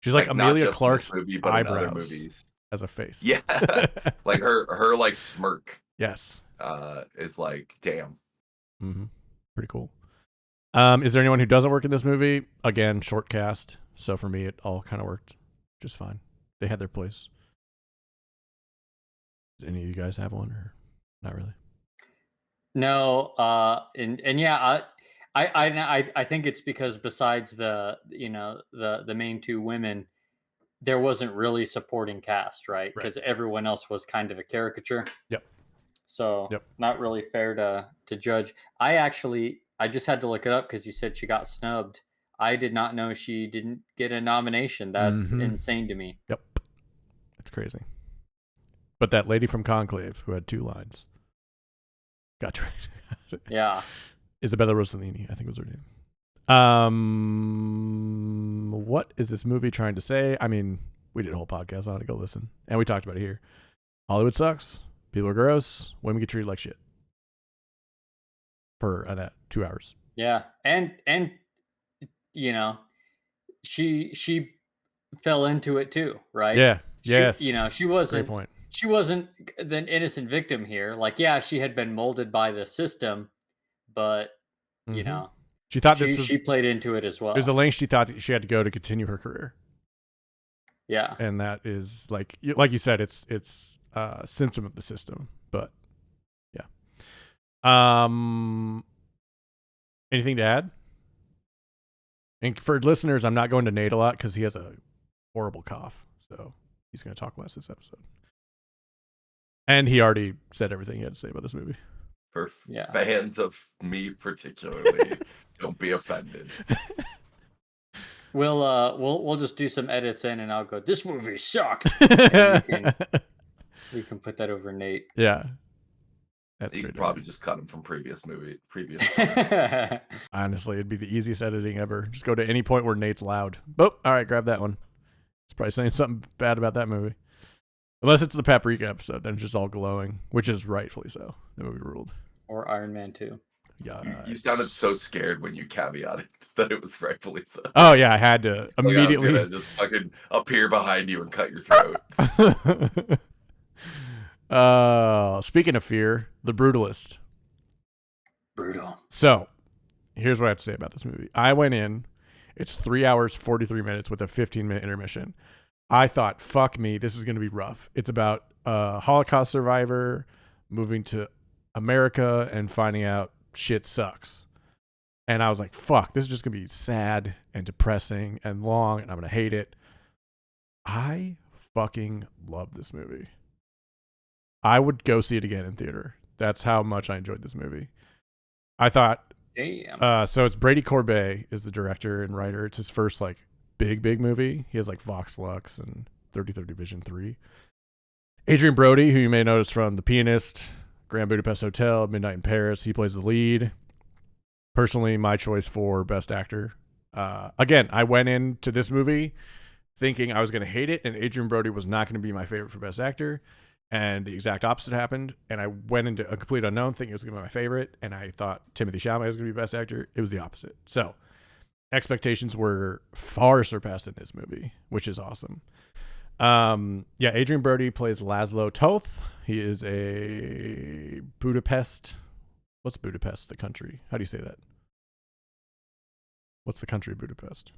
She's like
Like not
Amelia
just in this
Clark's
movie, but in other
eyebrows
movies.
as a face.
Yeah, like her like smirk
Yes.
is like, damn.
Mm-hmm. Pretty cool. Is there anyone who doesn't work in this movie? Again, short cast. So for me, it all kind of worked just fine. They had their place. Did any of you guys have one or not really?
No, and yeah, I think it's because besides the main two women, there wasn't really supporting cast, right?
Right.
Because everyone else was kind of a caricature.
Yep.
So
Yep.
not really fair to judge. I just had to look it up because you said she got snubbed. I did not know she didn't get a nomination. That's
Mm-hmm.
insane to me.
Yep. It's crazy. But that lady from Conclave who had 2 lines got trained.
Yeah.
Isabella Rossellini, I think was her name. What is this movie trying to say? I mean, we did a whole podcast on it. Go listen. And we talked about it here. Hollywood sucks. People are gross. Women get treated like shit. for 2 hours.
Yeah, and you know, she fell into it too, right?
Yeah. Yes.
She
Great point.
wasn't the innocent victim here. Like, yeah, she had been molded by the system, but you
Mm-hmm.
know,
She thought
she played into it as
it was the
well.
length she thought that she had to go to continue her career.
Yeah.
And that is like you said, it's a symptom of the system. But yeah. Anything to add? And for listeners, I'm not going to Nate a lot because he has a horrible cough, so he's going to talk less this episode. And he already said everything he had to say about this movie.
For fans of me particularly, don't be offended.
We'll just do some edits in, and I'll go, "This movie sucked." And we can put that over Nate.
Yeah. That's
You
great.
could probably just cut them from previous.
Honestly, it'd be the easiest editing ever. Just go to any point where Nate's loud. Boop. All right, grab that one. It's probably saying something bad about that movie. Unless it's the Paprika episode, then it's just all glowing, which is rightfully so. The movie ruled.
Or Iron Man 2.
Yeah.
You sounded so scared when you caveated that it was rightfully so.
Oh yeah, I had to immediately.
I was gonna just fucking appear behind you and cut your throat.
Speaking of fear, The Brutalist.
Brutal.
So, here's what I have to say about this movie. I went in. It's 3 hours 43 minutes with a 15-minute intermission. I thought, fuck me, this is going to be rough. It's about a Holocaust survivor moving to America and finding out shit sucks. And I was like, fuck, this is just going to be sad and depressing and long, and I'm going to hate it. I fucking love this movie. I would go see it again in theater. That's how much I enjoyed this movie. I thought,
damn.
So it's Brady Corbet is the director and writer. It's his first like big movie. He has like Vox Lux and 3030 Vision 3. Adrian Brody, who you may notice from The Pianist, Grand Budapest Hotel, Midnight in Paris, he plays the lead. Personally, my choice for Best Actor. Again, I went into this movie thinking I was going to hate it, and Adrian Brody was not going to be my favorite for Best Actor. And the exact opposite happened. And I went into a complete unknown thinking it was going to be my favorite. And I thought Timothée Chalamet was going to be Best Actor. It was the opposite. So expectations were far surpassed in this movie, which is awesome. Adrian Brody plays Laszlo Toth. He is a Budapest. What's Budapest, the country? How do you say that? What's the country of Budapest?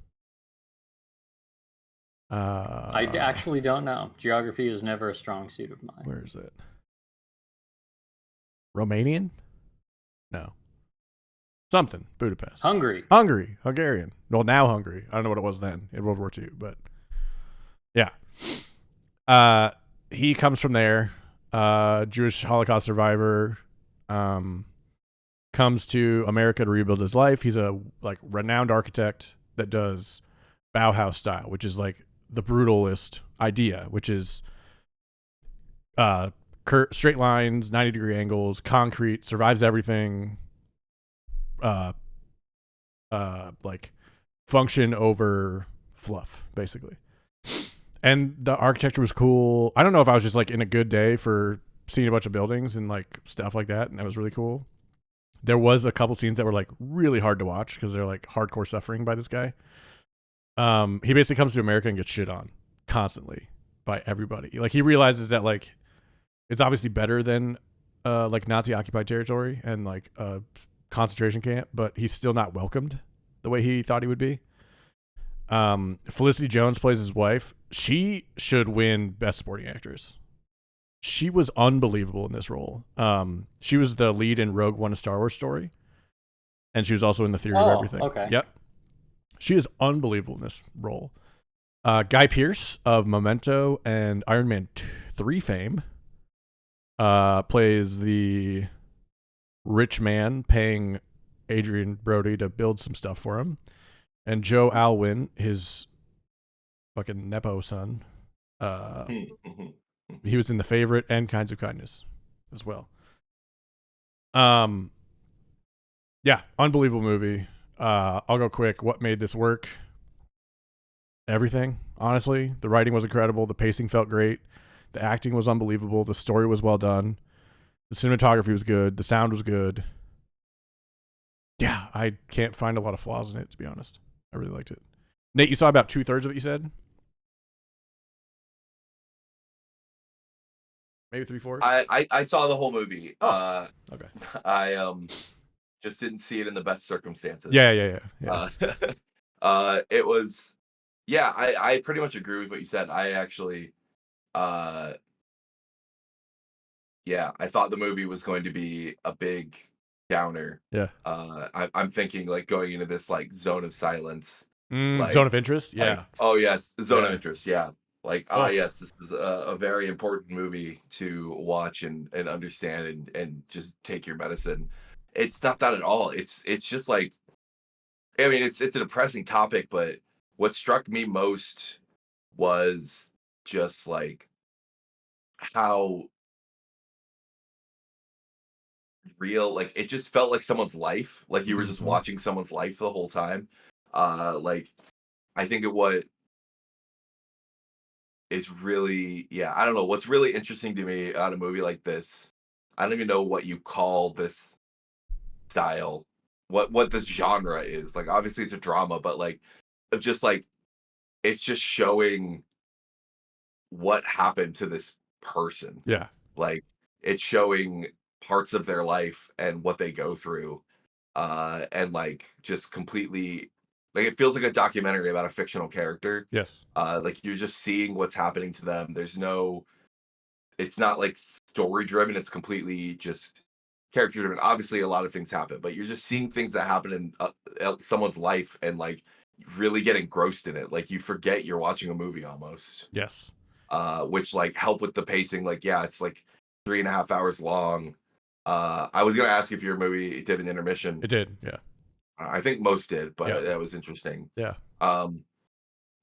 I actually don't know. Geography is never a strong suit of mine.
Where is it? Romanian? No. Something. Budapest. Hungarian. Well, now Hungary. I don't know what it was then in World War II, but yeah. He comes from there. Jewish Holocaust survivor. Comes to America to rebuild his life. He's a like renowned architect that does Bauhaus style, which is like the brutalist idea, which is straight lines, 90-degree angles, concrete, survives everything, like function over fluff, basically. And the architecture was cool. I don't know if I was just like in a good day for seeing a bunch of buildings and like stuff like that, and that was really cool. There was a couple scenes that were like really hard to watch because they're like hardcore suffering by this guy. He basically comes to America and gets shit on constantly by everybody. Like he realizes that like it's obviously better than like Nazi occupied territory and like a concentration camp, but he's still not welcomed the way he thought he would be. Felicity Jones plays his wife. She should win Best Supporting Actress. She was unbelievable in this role. She was the lead in Rogue One: A Star Wars Story, and she was also in The Theory of Everything.
Okay.
Yep. She is unbelievable in this role. Guy Pearce of Memento and Iron Man 3 fame plays the rich man paying Adrian Brody to build some stuff for him. And Joe Alwyn, his fucking Nepo son, he was in The Favorite and Kinds of Kindness as well. Yeah, unbelievable movie. I'll go quick. What made this work? Everything, honestly. The writing was incredible. The pacing felt great. The acting was unbelievable. The story was well done. The cinematography was good. The sound was good. Yeah, I can't find a lot of flaws in it, to be honest. I really liked it. Nate, you saw about 2/3 of it, you said? Maybe 3/4?
I saw the whole movie.
Oh, okay.
I just didn't see it in the best circumstances.
Yeah.
It was yeah, I pretty much agree with what you said. I actually uh yeah, I thought the movie was going to be a big downer.
Yeah.
I'm thinking like going into this like zone of silence,
Zone
like
of interest?
like
Yeah.
oh yes, zone of
Yeah.
interest. Yeah, like
Oh,
yes, this is a very important movie to watch and understand and just take your medicine. It's not that at all. It's just like I mean it's a depressing topic, but what struck me most was just like how real like it just felt like someone's life like you were just
mhm.
watching someone's life the whole time like I think it what is really yeah I don't know what's really interesting to me on a movie like this. I don't even know what you call this style, what this genre is. Like obviously it's a drama, but like of just like it's just showing what happened to this person.
Yeah.
Like it's showing parts of their life and what they go through and like just completely like it feels like a documentary about a fictional character.
Yes.
Like you're just seeing what's happening to them. There's no, it's not like story driven. It's completely just character driven. Obviously, a lot of things happen, but you're just seeing things that happen in someone's life and like really get engrossed in it. Like you forget you're watching a movie almost.
Yes.
Which like help with the pacing. Like yeah, it's like 3.5 hours long. I was gonna ask if your movie did an intermission.
It did. Yeah.
I think most did, but
Yeah.
that was interesting.
Yeah.
Um,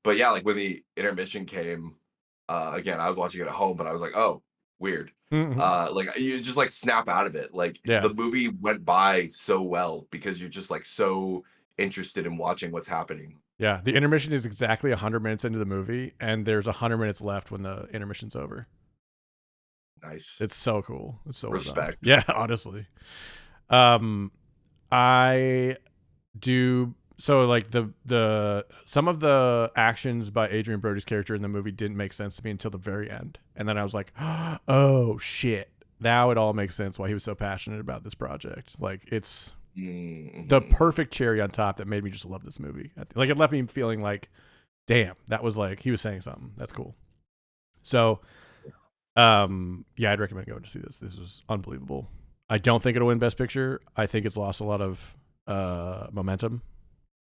but yeah, like when the intermission came, again, I was watching it at home, but I was like, oh, weird.
Mhm.
Like you just like snap out of it. Like
Yeah.
the movie went by so well because you're just like so interested in watching what's happening.
Yeah. The intermission is exactly 100 minutes into the movie, and there's 100 minutes left when the intermission's over.
Nice.
It's so cool. It's so well done.
Respect.
Yeah, honestly. Um, I do so like the some of the actions by Adrian Brody's character in the movie didn't make sense to me until the very end, and then I was like, oh shit, now it all makes sense why he was so passionate about this project. Like it's the
Mm-hmm.
perfect cherry on top that made me just love this movie. Like it left me feeling like, damn, that was like he was saying something. That's cool. So yeah, I'd recommend going to see this. This was unbelievable. I don't think it'll win Best Picture. I think it's lost a lot of momentum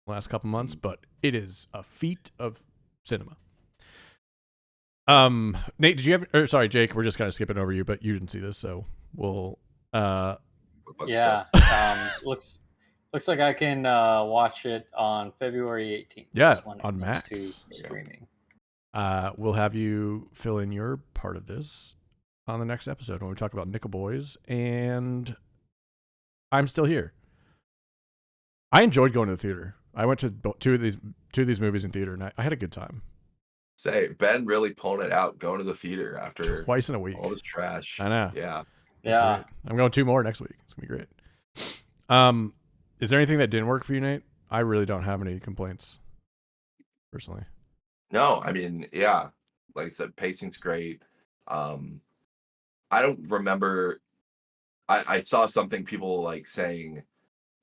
last couple months, but it is a feat of cinema. Nate, did you have? Or sorry, Jake, we're just kind of skipping over you, but you didn't see this, so we'll.
Yeah. Looks like I can watch it on February 18th.
Yeah,
That's when it
on
comes to
Max.
streaming.
We'll have you fill in your part of this on the next episode when we talk about Nickel Boys and I'm Still Here. I enjoyed going to the theater. I went to two of these movies in theater, and I had a good time.
Say Ben really pulling it out, going to the theater after
Twice in a week.
all this trash.
I know.
Yeah.
Yeah.
Great. I'm going 2 more next week. It's gonna be great. Is there anything that didn't work for you, Nate? I really don't have any complaints, personally.
No, I mean, yeah. Like I said, pacing's great. Um, I don't remember. I saw something people like saying,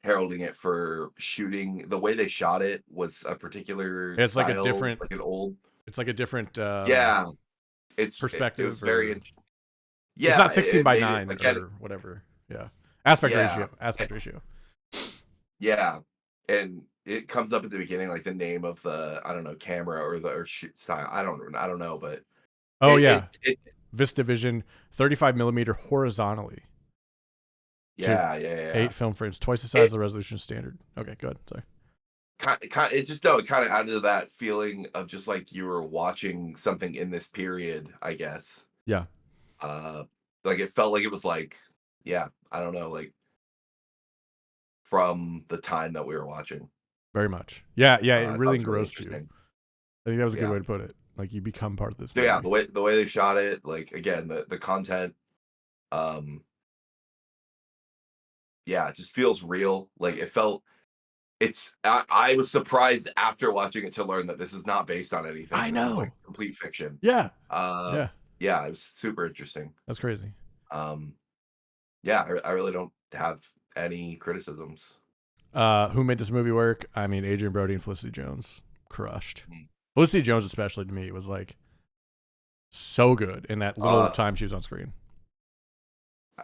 heralding it for shooting. The way they shot it was a particular
It's like a
style,
different.
like an old.
It's like a different
Yeah, it
perspective,
was very.
or
Yeah,
it's not 16
it
by
made it
9
again.
or whatever. Yeah, aspect
Yeah,
ratio. Aspect ratio.
yeah, and it comes up at the beginning, like the name of the I don't know camera or the or shoot style. I don't know, but
Oh yeah,
it
VistaVision, 35 millimeter horizontally. To
yeah, yeah, yeah.
8 film frames, twice the size of the resolution standard. Okay, good. Sorry.
It just no, it kind of added to that feeling of just like you were watching something in this period, I guess.
Yeah.
Like it felt like it was like, yeah, I don't know, like from the time that we were watching.
Very much. Yeah, yeah. It
I thought
really
it was really
engrossed you.
interesting.
I think that was a good
Yeah.
way to put it. Like you become part of this
So
movie.
yeah, the way they shot it, like again, the content, yeah, it just feels real. Like it felt. I was surprised after watching it to learn that this is not based on anything.
I
This is
know.
like complete fiction.
Yeah.
Uh,
Yeah.
yeah, it was super interesting.
That's crazy.
Um, yeah, I really don't have any criticisms.
Who made this movie work? I mean, Adrian Brody and Felicity Jones crushed.
Mm.
Felicity Jones, especially to me, was like so good in that little time she was on screen.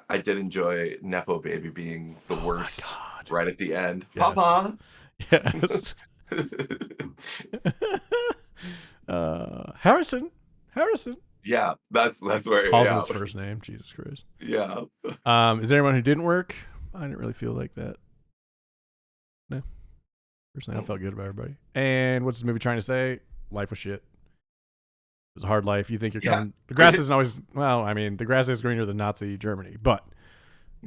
I did enjoy Nepo Baby being the worst right at the end.
Yes.
Papa.
Yes. Harrison.
Yeah, that's where
Calls him his first name. Jesus Christ.
Yeah.
Is there anyone who didn't work? I didn't really feel like that. No. Personally, I felt good about everybody. And what's this movie trying to say? Life was shit. It was a hard life. You think you're coming. The grass isn't always, well, I mean, the grass is greener than Nazi Germany, but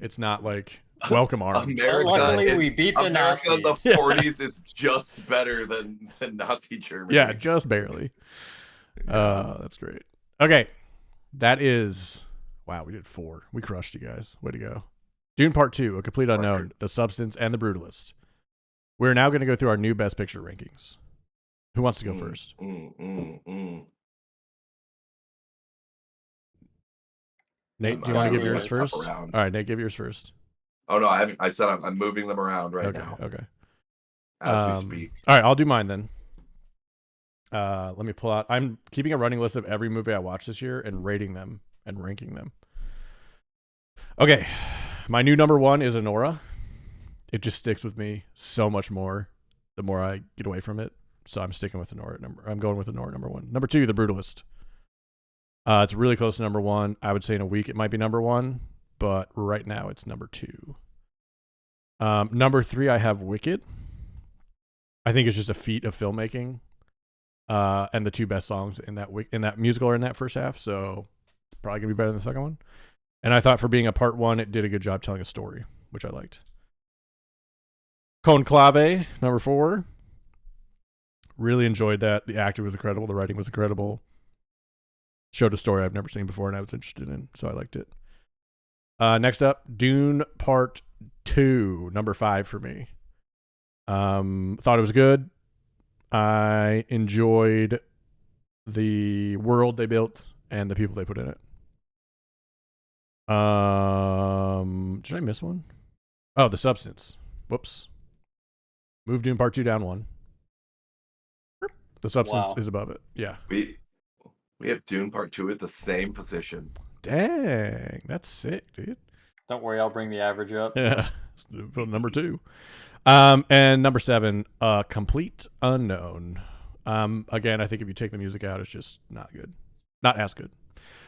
it's not like welcome arms.
Luckily, we beat the
America
Nazis.
in the 40s is just better than Nazi Germany.
Yeah, just barely. That's great. Okay. That is, wow, we did 4. We crushed you guys. Way to go. Dune Part 2, A Complete Unknown, The Substance, and The Brutalist. We're now going to go through our new Best Picture rankings. Who wants to go first? Nate, do you want to give yours first? All right, Nate, give yours first.
Oh no, I haven't. I said I'm moving them around right now.
Okay.
As we speak.
All right, I'll do mine then. Let me pull out. I'm keeping a running list of every movie I watched this year and rating them and ranking them. Okay, my new number 1 is Anora. It just sticks with me so much more the more I get away from it. So I'm sticking with Anora I'm going with Anora number 1. Number 2, The Brutalist. It's really close to number 1. I would say in a week it might be number 1, but right now it's number 2. Number 3, I have Wicked. I think it's just a feat of filmmaking, and the 2 best songs in that musical are in that first half, so it's probably gonna be better than the second one. And I thought for being a part 1, it did a good job telling a story, which I liked. Conclave, number 4. Really enjoyed that. The acting was incredible. The writing was incredible. Showed a story I've never seen before and I was interested in, so I liked it. Next up, Dune Part 2, number 5 for me. Thought it was good. I enjoyed the world they built and the people they put in it. Did I miss one? Oh, The Substance. Whoops. Move Dune Part 2 down 1. The Substance is above it. Yeah.
We have Dune Part 2 at the same position.
Dang, that's sick, dude.
Don't worry, I'll bring the average up.
Yeah. Number 2. And number 7, Complete Unknown. Again, I think if you take the music out, it's just not good. Not as good.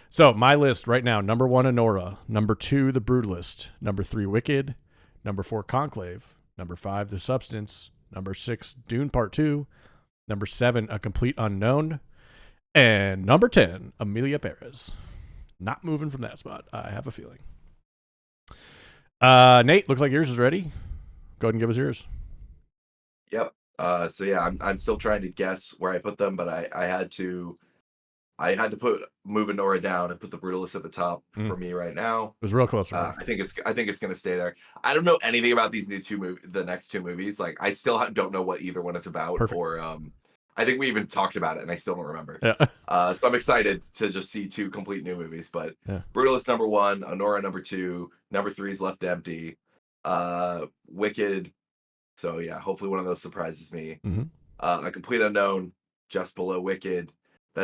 So my list right now, number 1, Anora. Number 2, The Brutalist. Number 3, Wicked. Number 4, Conclave. Number 5, The Substance. Number 6, Dune Part 2. Number 7, A Complete Unknown. And number 10, Amelia Perez. Not moving from that spot, I have a feeling. Nate, looks like yours is ready. Go ahead and give us yours.
Yep. So yeah, I'm still trying to guess where I put them, but I had to put move Anora down and put The Brutalist at the top for me right now.
It was real close for me.
I think it's gonna stay there. I don't know anything about these the next 2 movies. Like I still don't know what either one is about.
Perfect.
Or I think we even talked about it and I still don't remember.
Yeah.
So I'm excited to just see 2 complete new movies. But
yeah.
Brutalist number 1, Anora number 2, number 3 is Left Empty, Wicked. So yeah, hopefully one of those surprises me.
Mm-hmm.
A Complete Unknown just below Wicked.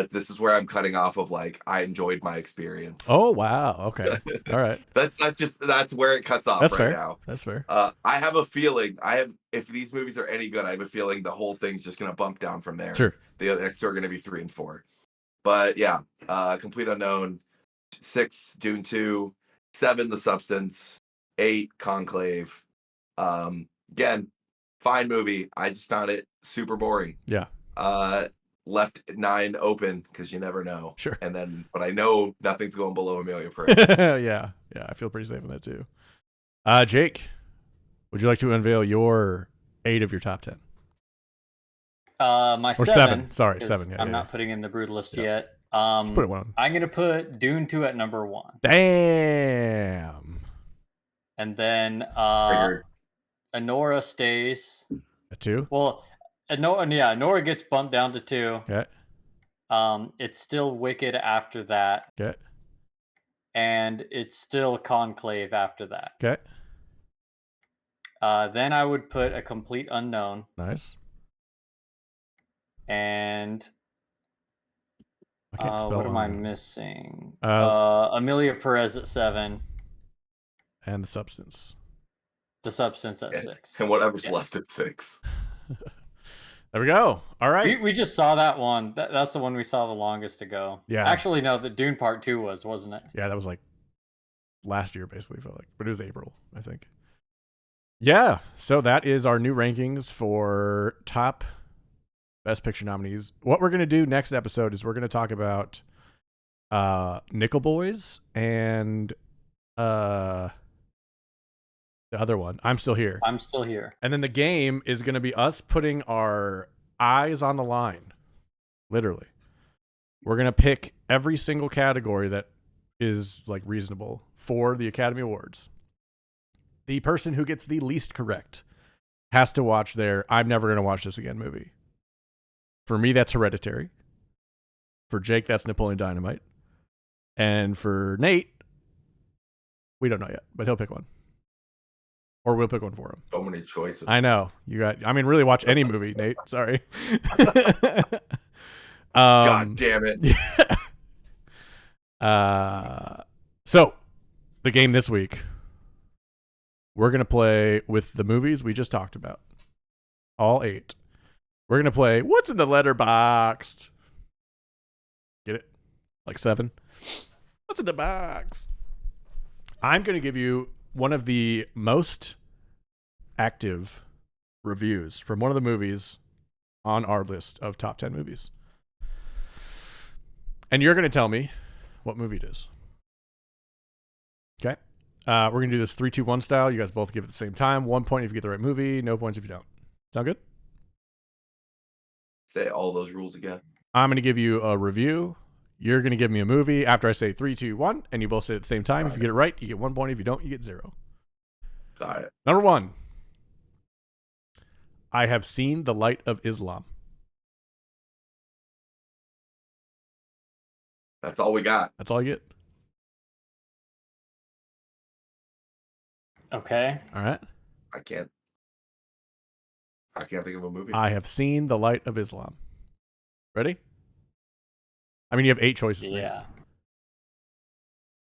This is where I'm cutting off of like I enjoyed my experience.
Oh wow, okay, all right.
That's where it cuts off.
That's
right
fair.
Now.
That's fair.
I have a feeling. If these movies are any good, I have a feeling the whole thing's just gonna bump down from there.
Sure.
The next 2 are gonna be 3 and 4. But yeah, Complete Unknown, 6 Dune 2, 7 The Substance, 8 Conclave. Again, fine movie. I just found it super boring.
Yeah.
Left 9 open because you never know.
Sure.
And then, but I know nothing's going below Amelia Perez.
yeah. I feel pretty safe on that too. Jake, would you like to unveil your 8 of your top 10?
My
or 7. Sorry, 7. Yeah,
I'm not putting in The Brutalist yet.
Just put it 1.
I'm gonna put Dune 2 at number 1.
Damn.
And then
Figured.
Anora stays.
A 2.
Well, Anora gets bumped down to 2.
Okay.
It's still Wicked after that,
Okay.
and it's still Conclave after that.
Okay.
Then I would put A Complete Unknown,
Nice.
and
I can't spell
what am I
unknown.
missing?
Uh,
Amelia Perez at 7.
And The Substance.
The Substance at 6.
And whatever's
Yes.
left at 6.
There we go. All right.
We just saw that one. That's the one we saw the longest ago.
Yeah.
Actually, no, the Dune Part 2 wasn't it?
Yeah, that was like last year, basically, felt like. But it was April, I think. Yeah. So that is our new rankings for top Best Picture nominees. What we're going to do next episode is we're going to talk about Nickel Boys and the other one, I'm Still Here.
I'm Still Here.
And then the game is going to be us putting our eyes on the line. Literally. We're going to pick every single category that is like reasonable for the Academy Awards. The person who gets the least correct has to watch their I'm never going to watch this again movie. For me, that's Hereditary. For Jake, that's Napoleon Dynamite. And for Nate, we don't know yet, but he'll pick one. Or we'll pick one for him.
So many choices.
I know. Really watch any movie, Nate. Sorry.
God damn it.
So, the game this week, we're going to play with the movies we just talked about. All 8. We're going to play What's in the Letterboxd? Get it? Like 7? What's in the box? I'm going to give you one of the most active reviews from one of the movies on our list of top 10 movies. And you're going to tell me what movie it is. Okay? We're going to do this 3, 2, 1 style. You guys both give it at the same time. 1 point if you get the right movie. No points if you don't. Sound good?
Say all those rules again.
I'm going to give you a review. You're going to give me a movie after I say 3, 2, 1, and you both say it at the same time. If you get it right, you get 1 point. If you don't, you get 0.
Got it.
Number 1. I Have Seen the Light of Islam.
That's all we got.
That's all you get.
Okay.
All right.
I can't think of a movie.
I Have Seen the Light of Islam. Ready? I mean, you have 8 choices.
Yeah.
Nate.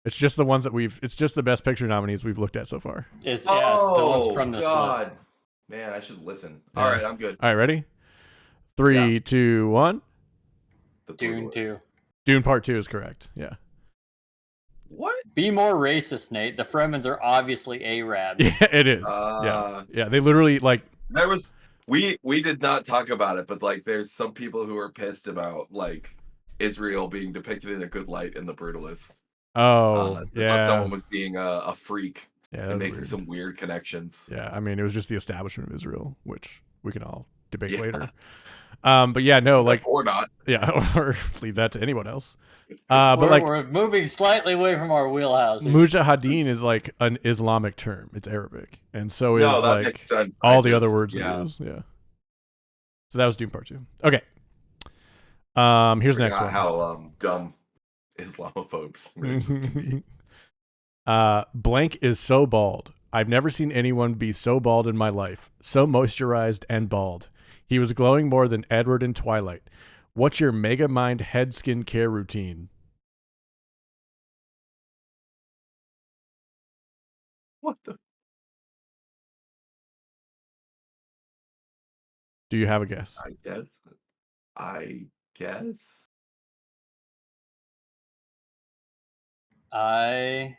It's just the ones that it's just the Best Picture nominees we've looked at so far.
It's the ones from this list.
Man, I should listen.
Yeah.
All right, I'm good.
All right, ready? 3, 2, 1.
Dune 2.
Dune Part 2 is correct. Yeah.
What?
Be more racist, Nate. The Fremens are obviously Arabs.
Yeah, it is. Yeah. They literally like.
There was we did not talk about it, but like, there's some people who are pissed about like Israel being depicted in a good light in The Brutalist.
Oh, yeah.
Someone was being a freak and making
weird.
some weird connections.
Yeah, I mean, it was just the establishment of Israel, which we can all debate later. But yeah, no, like
or not.
Yeah, or leave that to anyone else. But
we're moving slightly away from our wheelhouse.
Mujahideen is like an Islamic term. It's Arabic, and so is like
makes sense.
all the other words we use. Yeah. So that was Dune Part 2. Okay. Here's the next one.
How dumb Islamophobes can be.
Blank is so bald. I've never seen anyone be so bald in my life. So moisturized and bald. He was glowing more than Edward in Twilight. What's your Mega Mind head skin care routine?
What the?
Do you have a guess?
I guess.
I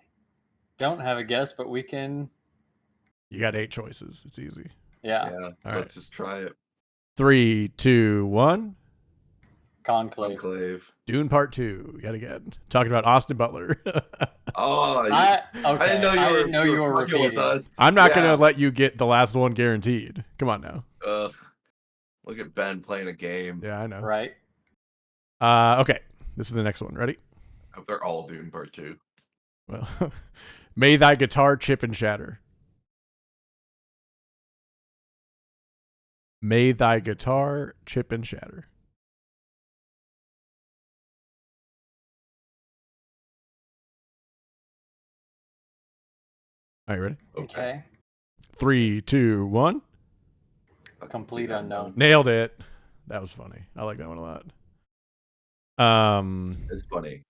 don't have a guess, but we can.
You got 8 choices. It's easy.
Yeah.
All
Let's just try it.
3, 2, 1.
Conclave.
Dune Part 2. Yet again. Talking about Austin Butler.
I didn't know you were
repeating
with us.
I'm not going to let you get the last one guaranteed. Come on now.
Look at Ben playing a game.
Yeah, I know.
Right.
Okay. This is the next one. Ready?
They're all Dune Part 2.
Well, may thy guitar chip and shatter. May thy guitar chip and shatter. Are you ready?
Okay.
3, 2, 1.
Complete unknown.
Nailed it. That was funny. I like that one a lot.
It's funny.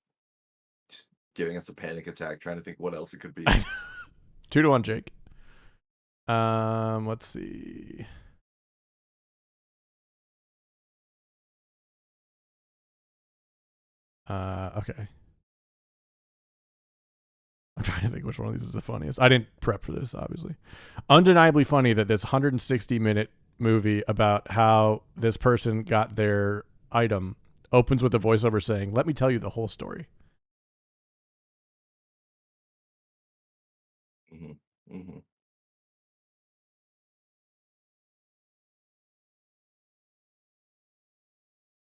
Just giving us a panic attack, trying to think what else it could be.
2-1, Jake. Let's see. Okay. I'm trying to think which one of these is the funniest. I didn't prep for this, obviously. Undeniably funny that this 160-minute movie about how this person got their item opens with a voiceover saying, "Let me tell you the whole story."
Mm-hmm. Mm-hmm.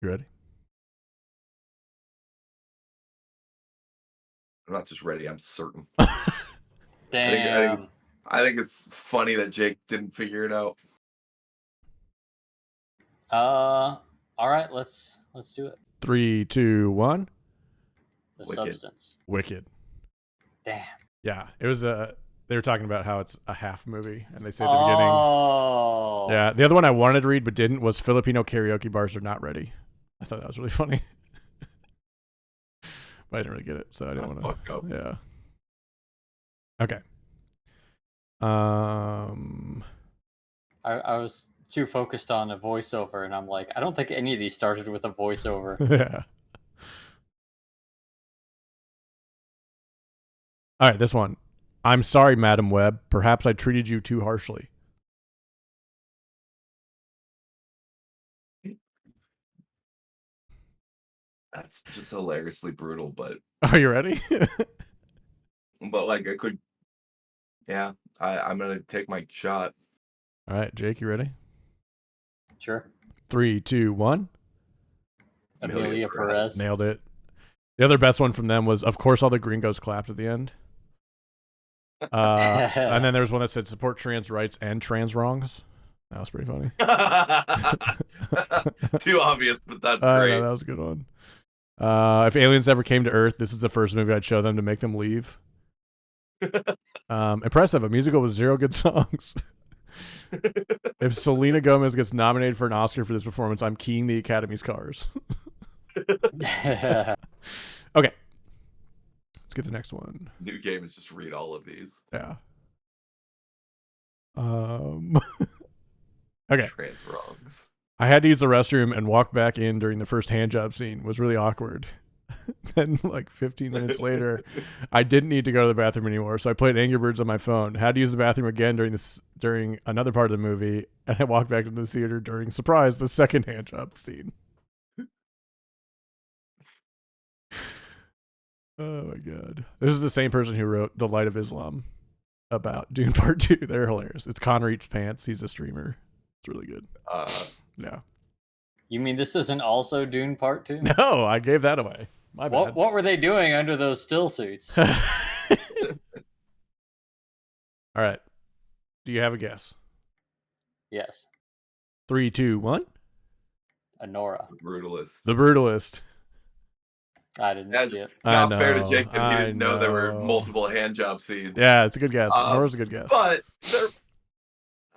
You ready?
I'm not just ready. I'm certain.
Damn.
I think it's funny that Jake didn't figure it out.
All right, let's do it.
3, 2, 1.
The
Wicked.
substance.
Wicked.
Damn.
Yeah, it was a. They were talking about how it's a half movie, and they say at the
Oh.
beginning. Yeah, the other one I wanted to read but didn't was Filipino karaoke bars are not ready. I thought that was really funny, but I didn't really get it, so I didn't want to. Yeah. Okay.
I was too focused on a voiceover, and I'm like, I don't think any of these started with a voiceover.
Yeah. All right, this one. I'm sorry, Madam Webb. Perhaps I treated you too harshly.
That's just hilariously brutal, but
Are you ready?
like I could. Yeah, I'm gonna take my shot.
All right, Jake, you ready?
Sure.
3, 2, 1.
Amelia Perez.
Nailed it. The other best one from them was, of course, all the gringos clapped at the end. And then there was one that said support trans rights and trans wrongs. That was pretty funny.
Too obvious, but that's
I
great.
know, that was a good one. If aliens ever came to Earth, this is the first movie I'd show them to make them leave. Impressive. A musical with 0 good songs. If Selena Gomez gets nominated for an Oscar for this performance, I'm keying the Academy's cars. Okay. Let's get the next one.
New game is just read all of these.
Yeah. Okay.
Trans wrongs.
I had to use the restroom and walk back in during the first handjob scene. It was really awkward. Then, like 15 minutes later, I didn't need to go to the bathroom anymore, so I played Angry Birds on my phone. Had to use the bathroom again during another part of the movie, and I walked back into the theater during surprise the second handjob scene. Oh my god! This is the same person who wrote The Light of Islam about Dune Part 2. They're hilarious. It's Connor Eats Pants. He's a streamer. It's really good. Yeah.
You mean this isn't also Dune Part 2?
No, I gave that away. My bad.
What were they doing under those still suits?
All right. Do you have a guess?
Yes.
3, 2, 1.
Anora.
Brutalist.
The Brutalist.
I didn't see it.
Not fair to Jake that he didn't know there were multiple handjob scenes.
Yeah, it's a good guess. Anora's a good guess.
But there,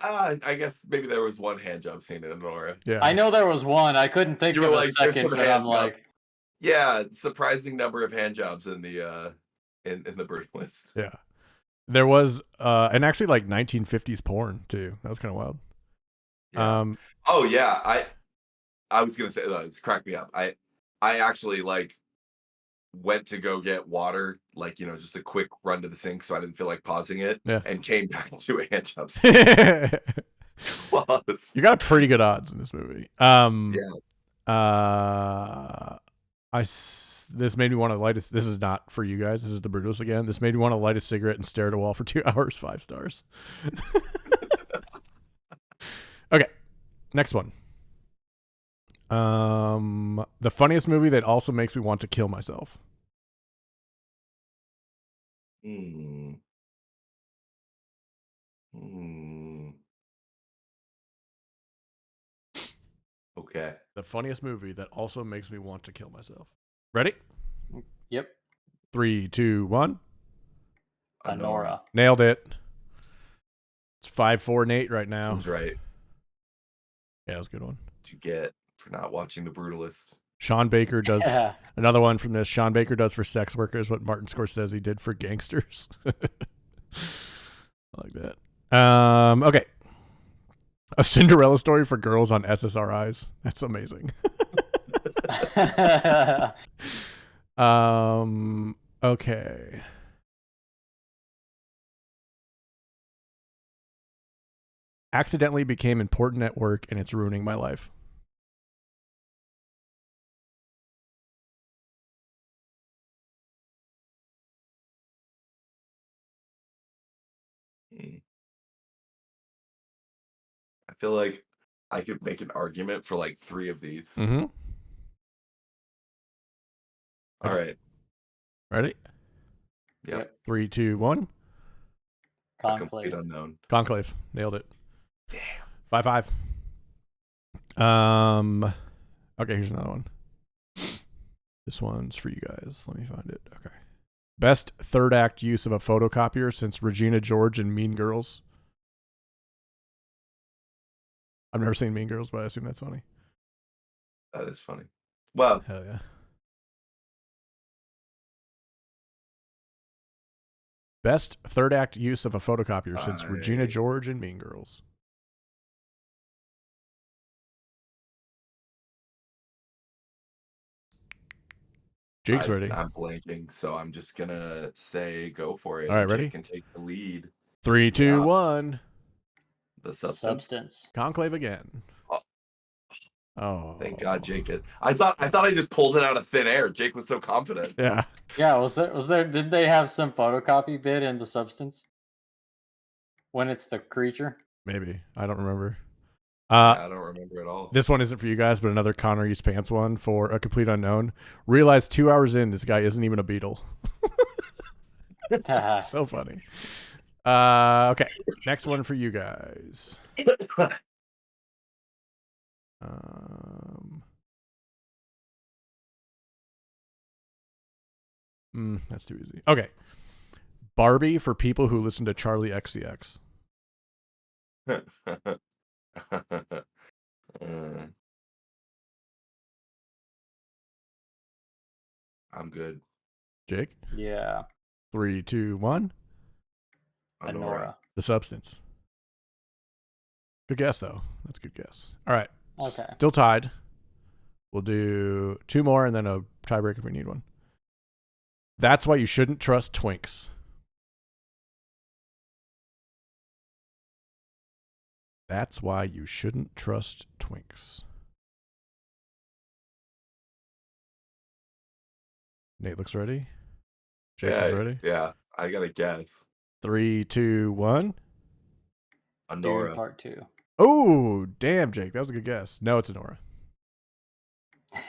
I guess maybe there was one handjob scene in Anora.
Yeah.
I know there was one. I couldn't think of a second, but I'm like,
yeah, surprising number of handjobs in the in the Brutalist.
Yeah. There was and actually like 1950s porn too. That was kind of wild.
Yeah. Oh yeah, I was gonna say it's cracked me up. I actually like went to go get water, like just a quick run to the sink, so I didn't feel like pausing it, and came back to a handjob scene.
You got pretty good odds in this movie. This made me want to light a. This is not for you guys. This is the Brutalist again. This made me want to light a cigarette and stare at a wall for 2 hours. 5 stars. Okay, next one. The funniest movie that also makes me want to kill myself.
Okay.
The funniest movie that also makes me want to kill myself. Ready?
Yep.
3, 2, 1.
Anora.
Nailed it. It's 5, 4, and 8 right now.
Seems right.
Yeah, that was a good one.
What you get for not watching The Brutalist?
Sean Baker does
Yeah.
another one from this. Sean Baker does for sex workers what Martin Scorsese did for gangsters. I like that. Okay. A Cinderella story for girls on SSRIs. That's amazing. Okay. Accidentally became important at work and it's ruining my life.
I feel like I could make an argument for like 3 of these.
Mm-hmm.
All right.
Ready?
Yep.
3, 2, 1.
A complete unknown.
Conclave. Nailed it.
Damn.
5, 5. Okay, here's another one. This one's for you guys. Let me find it. Okay. Best third act use of a photocopier since Regina George and Mean Girls. I've never seen Mean Girls, but I assume that's funny.
That is funny. Well,
Hell yeah. Best third act use of a photocopier since Regina George and Mean Girls. Jake's ready.
I'm blanking, so I'm just gonna say go for it.
All right, ready?
Jake can take the lead.
3, 2, 1.
The substance.
Conclave again. Oh,
thank God, Jake. I thought I just pulled it out of thin air. Jake was so confident.
Yeah.
Yeah, was there did they have some photocopy bit in the substance? When it's the creature?
Maybe. I don't remember.
I don't remember at all.
This one isn't for you guys, but another Connor East Pants one for A Complete Unknown. Realized 2 hours in, this guy isn't even a beetle. So funny. Okay. Next one for you guys. That's too easy. Okay. Barbie for people who listen to Charlie XCX.
I'm good.
Jake?
Yeah.
3, 2, 1.
Anora.
The Substance. Good guess, though. That's a good guess. All right.
Okay.
Still tied. We'll do 2 more and then a tiebreaker if we need one. That's why you shouldn't trust twinks. That's why you shouldn't trust twinks. Nate looks ready. Jake is ready.
Yeah, I gotta guess.
3, 2, 1.
Anora.
Dune Part 2.
Oh, damn, Jake. That was a good guess. No, it's Anora.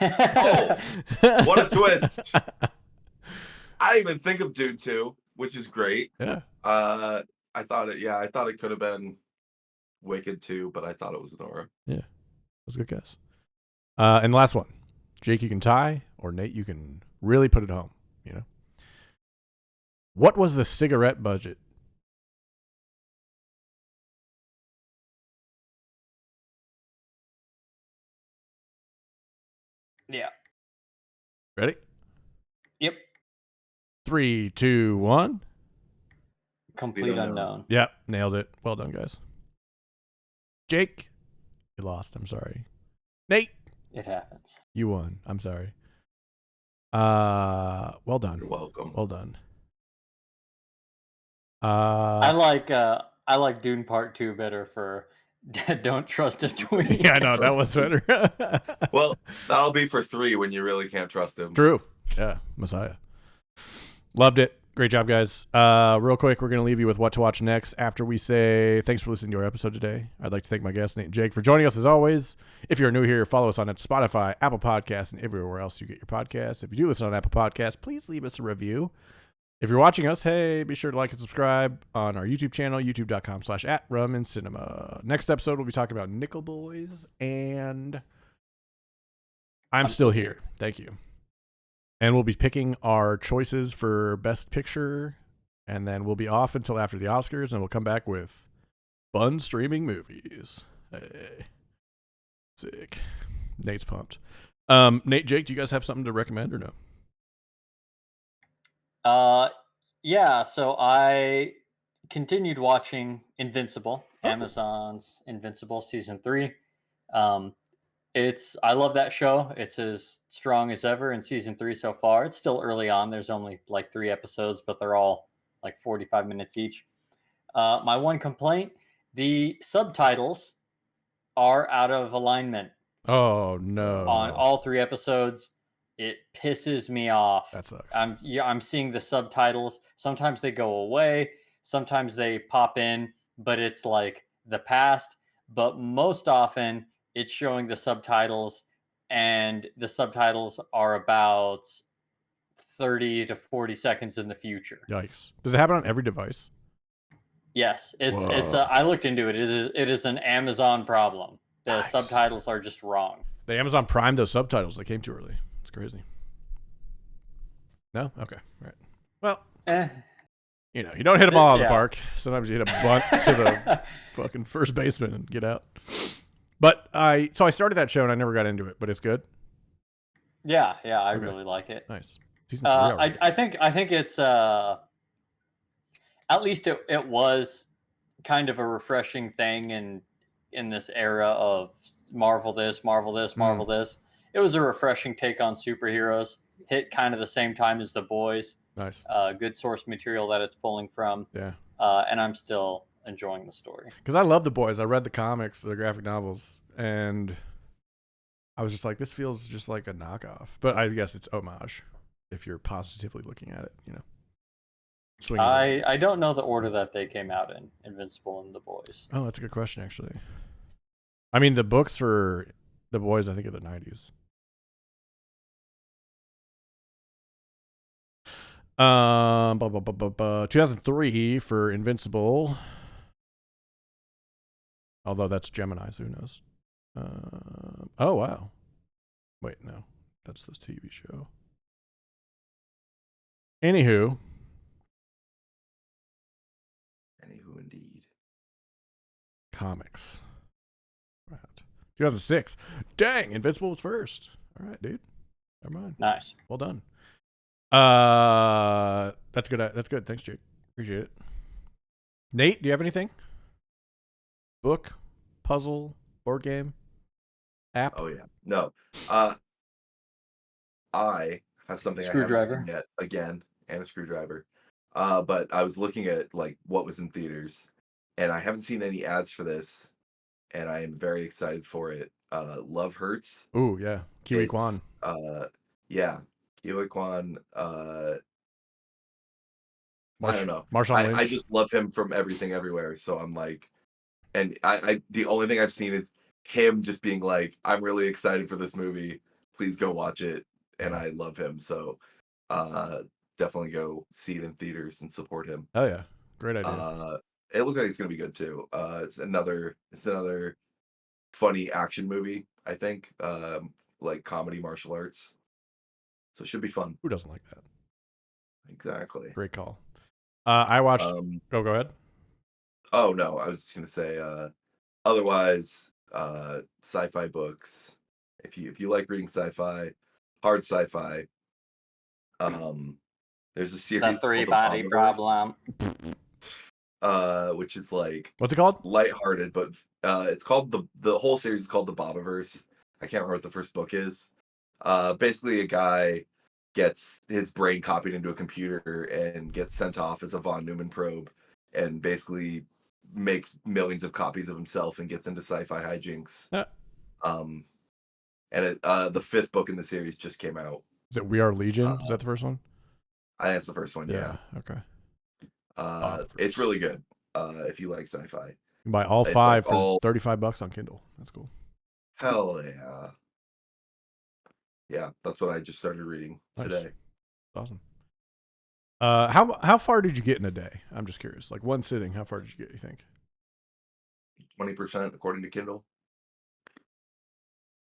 Oh, what a twist. I didn't even think of Dune 2, which is great.
Yeah.
I thought it could have been Wicked 2, but I thought it was Anora.
Yeah. That was a good guess. And last one. Jake, you can tie, or Nate, you can really put it home, you know? What was the cigarette budget?
Yeah.
Ready?
Yep.
3, 2, 1.
Complete unknown.
Yep, nailed it. Well done, guys. Jake, you lost. I'm sorry. Nate,
It happens.
you won. I'm sorry. Well done.
You're welcome.
Well done.
I like Dune Part 2 better for Don't Trust a Twink.
Yeah, no, that was better.
Well, that'll be for 3 when you really can't trust him.
True. Yeah, Messiah. Loved it. Great job, guys. Real quick, we're going to leave you with what to watch next after we say thanks for listening to our episode today. I'd like to thank my guests, Nate and Jake, for joining us as always. If you're new here, follow us on Spotify, Apple Podcasts, and everywhere else you get your podcasts. If you do listen on Apple Podcasts, please leave us a review. If you're watching us, hey, be sure to like and subscribe on our YouTube channel, youtube.com/@rumandcinema. Next episode, we'll be talking about Nickel Boys and I'm still here. Thank you. And we'll be picking our choices for Best Picture, and then we'll be off until after the Oscars, and we'll come back with fun streaming movies. Hey. Sick. Nate's pumped. Nate, Jake, do you guys have something to recommend or no?
Yeah, so I continued watching Invincible, Amazon's Invincible season 3. I love that show. It's as strong as ever in season 3 so far. It's still early on. There's only like 3 episodes, but they're all like 45 minutes each. My one complaint, the subtitles are out of alignment.
Oh no.
On all 3 episodes. It pisses me off.
That sucks.
I'm seeing the subtitles. Sometimes they go away, sometimes they pop in, but it's like the past. But most often it's showing the subtitles, and the subtitles are about 30 to 40 seconds in the future.
Yikes. Does it happen on every device?
Yes, it's I looked into it. It is an Amazon problem. The subtitles are just wrong.
The Amazon Prime those subtitles. They came too early. It's crazy. No? Okay. All right. Well, you know, you don't hit them all out of the park. Sometimes you hit a bunt to the fucking first baseman and get out. But I started that show and I never got into it, but it's good.
Yeah, I really like it.
Nice. Season 3
I think it's at least it was kind of a refreshing thing in this era of Marvel this, Marvel this, Marvel this. It was a refreshing take on superheroes. Hit kind of the same time as The Boys.
Nice.
Good source material that it's pulling from.
Yeah.
And I'm still enjoying the story.
Because I love The Boys. I read the comics, the graphic novels, and I was just like, this feels just like a knockoff. But I guess it's homage if you're positively looking at it, you know.
I don't know the order that they came out in, Invincible and The Boys.
Oh, that's a good question, actually. I mean, the books for The Boys, I think, are the 90s. 2003 for Invincible. Although that's Gemini, so who knows? Oh, wow. Wait, no. That's this TV show. Anywho,
indeed.
Comics. Right. 2006. Dang, Invincible was first. All right, dude. Never mind.
Nice.
Well done. That's good. That's good. Thanks, Jake. Appreciate it. Nate, do you have anything? Book, puzzle, board game, app?
Oh yeah. No. I have something
Screwdriver.
I haven't seen yet again, and a screwdriver. But I was looking at like what was in theaters, and I haven't seen any ads for this, and I am very excited for it. Love Hurts.
Ooh, yeah. Kiwi Kwan.
Yeah. Kiwi Kwan. I don't know.
Marshawn Lynch.
I just love him from Everything Everywhere. So I'm like, and I the only thing I've seen is him just being like, I'm really excited for this movie. Please go watch it. And I love him. So definitely go see it in theaters and support him.
Oh yeah. Great idea.
It looks like it's gonna be good too. It's another funny action movie, I think. Like comedy martial arts. So it should be fun.
Who doesn't like that?
Exactly.
Great call. I watched go ahead.
Oh no, I was just gonna say otherwise sci-fi books. If you like reading sci-fi, hard sci-fi, there's a series
The 3-body problem.
which is like,
what's it called?
Lighthearted, but it's called the whole series is called the Bobiverse. I can't remember what the first book is. Basically a guy gets his brain copied into a computer and gets sent off as a von Neumann probe, and basically makes millions of copies of himself and gets into sci-fi hijinks. And the 5th book in the series just came out.
Is it We Are Legion? Is that the first one?
I think that's the first one. Yeah.
Okay.
It's really good. If you like sci-fi,
You can buy all 5 for $35 on Kindle. That's cool.
Hell yeah. Yeah, that's what I just started reading today.
Awesome. How far did you get in a day? I'm just curious. Like one sitting, how far did you get, you think?
20% according to Kindle.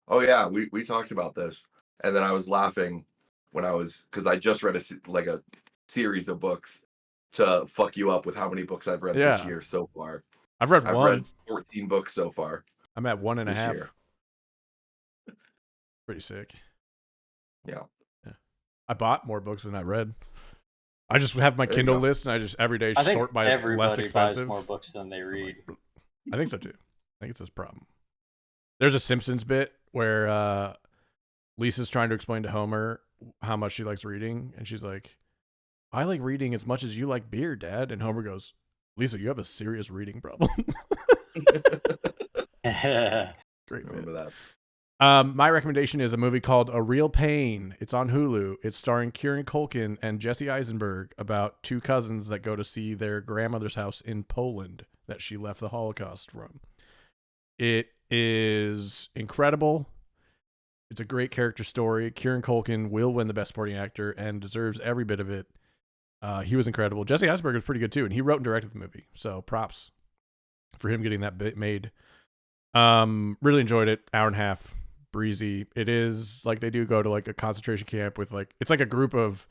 Oh yeah, we talked about this. And then I was laughing because I just read a series of books to fuck you up with how many books I've read this year so far.
I've read
I've
one.
read 14 books so far.
I'm at 1.5
this year.
Pretty sick.
Yeah.
I bought more books than I read. I just have my Kindle list, and I just every day sort by less expensive.
Buys more books than they read.
I think so too. I think it's this problem. There's a Simpsons bit where Lisa's trying to explain to Homer how much she likes reading, and she's like, "I like reading as much as you like beer, Dad." And Homer goes, "Lisa, you have a serious reading problem." Great.
Remember that.
My recommendation is a movie called A Real Pain. It's on Hulu. It's starring Kieran Culkin and Jesse Eisenberg about two cousins that go to see their grandmother's house in Poland that she left the Holocaust from. It is incredible. It's a great character story. Kieran Culkin will win the Best Supporting Actor and deserves every bit of it. He was incredible. Jesse Eisenberg was pretty good too, and he wrote and directed the movie. So props for him getting that bit made. Really enjoyed it. Hour and a half. Breezy. It is like they do go to like a concentration camp with like it's like a group of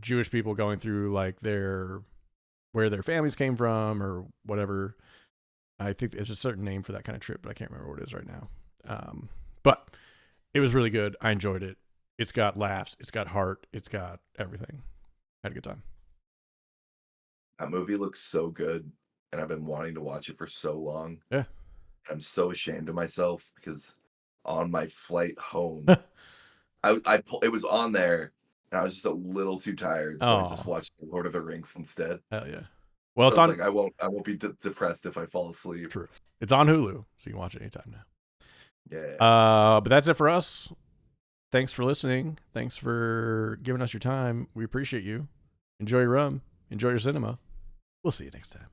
Jewish people going through like where their families came from or whatever. I think it's a certain name for that kind of trip, but I can't remember what it is right now. But it was really good. I enjoyed it. It's got laughs, it's got heart, it's got everything. Had a good time.
That movie looks so good, and I've been wanting to watch it for so long.
Yeah.
I'm so ashamed of myself because on my flight home, it was on there, and I was just a little too tired, so I just watched Lord of the Rings instead.
Hell yeah! Well, it's
on.
Like,
I won't be depressed if I fall asleep.
True. It's on Hulu, so you can watch it anytime now.
Yeah.
But that's it for us. Thanks for listening. Thanks for giving us your time. We appreciate you. Enjoy your rum. Enjoy your cinema. We'll see you next time.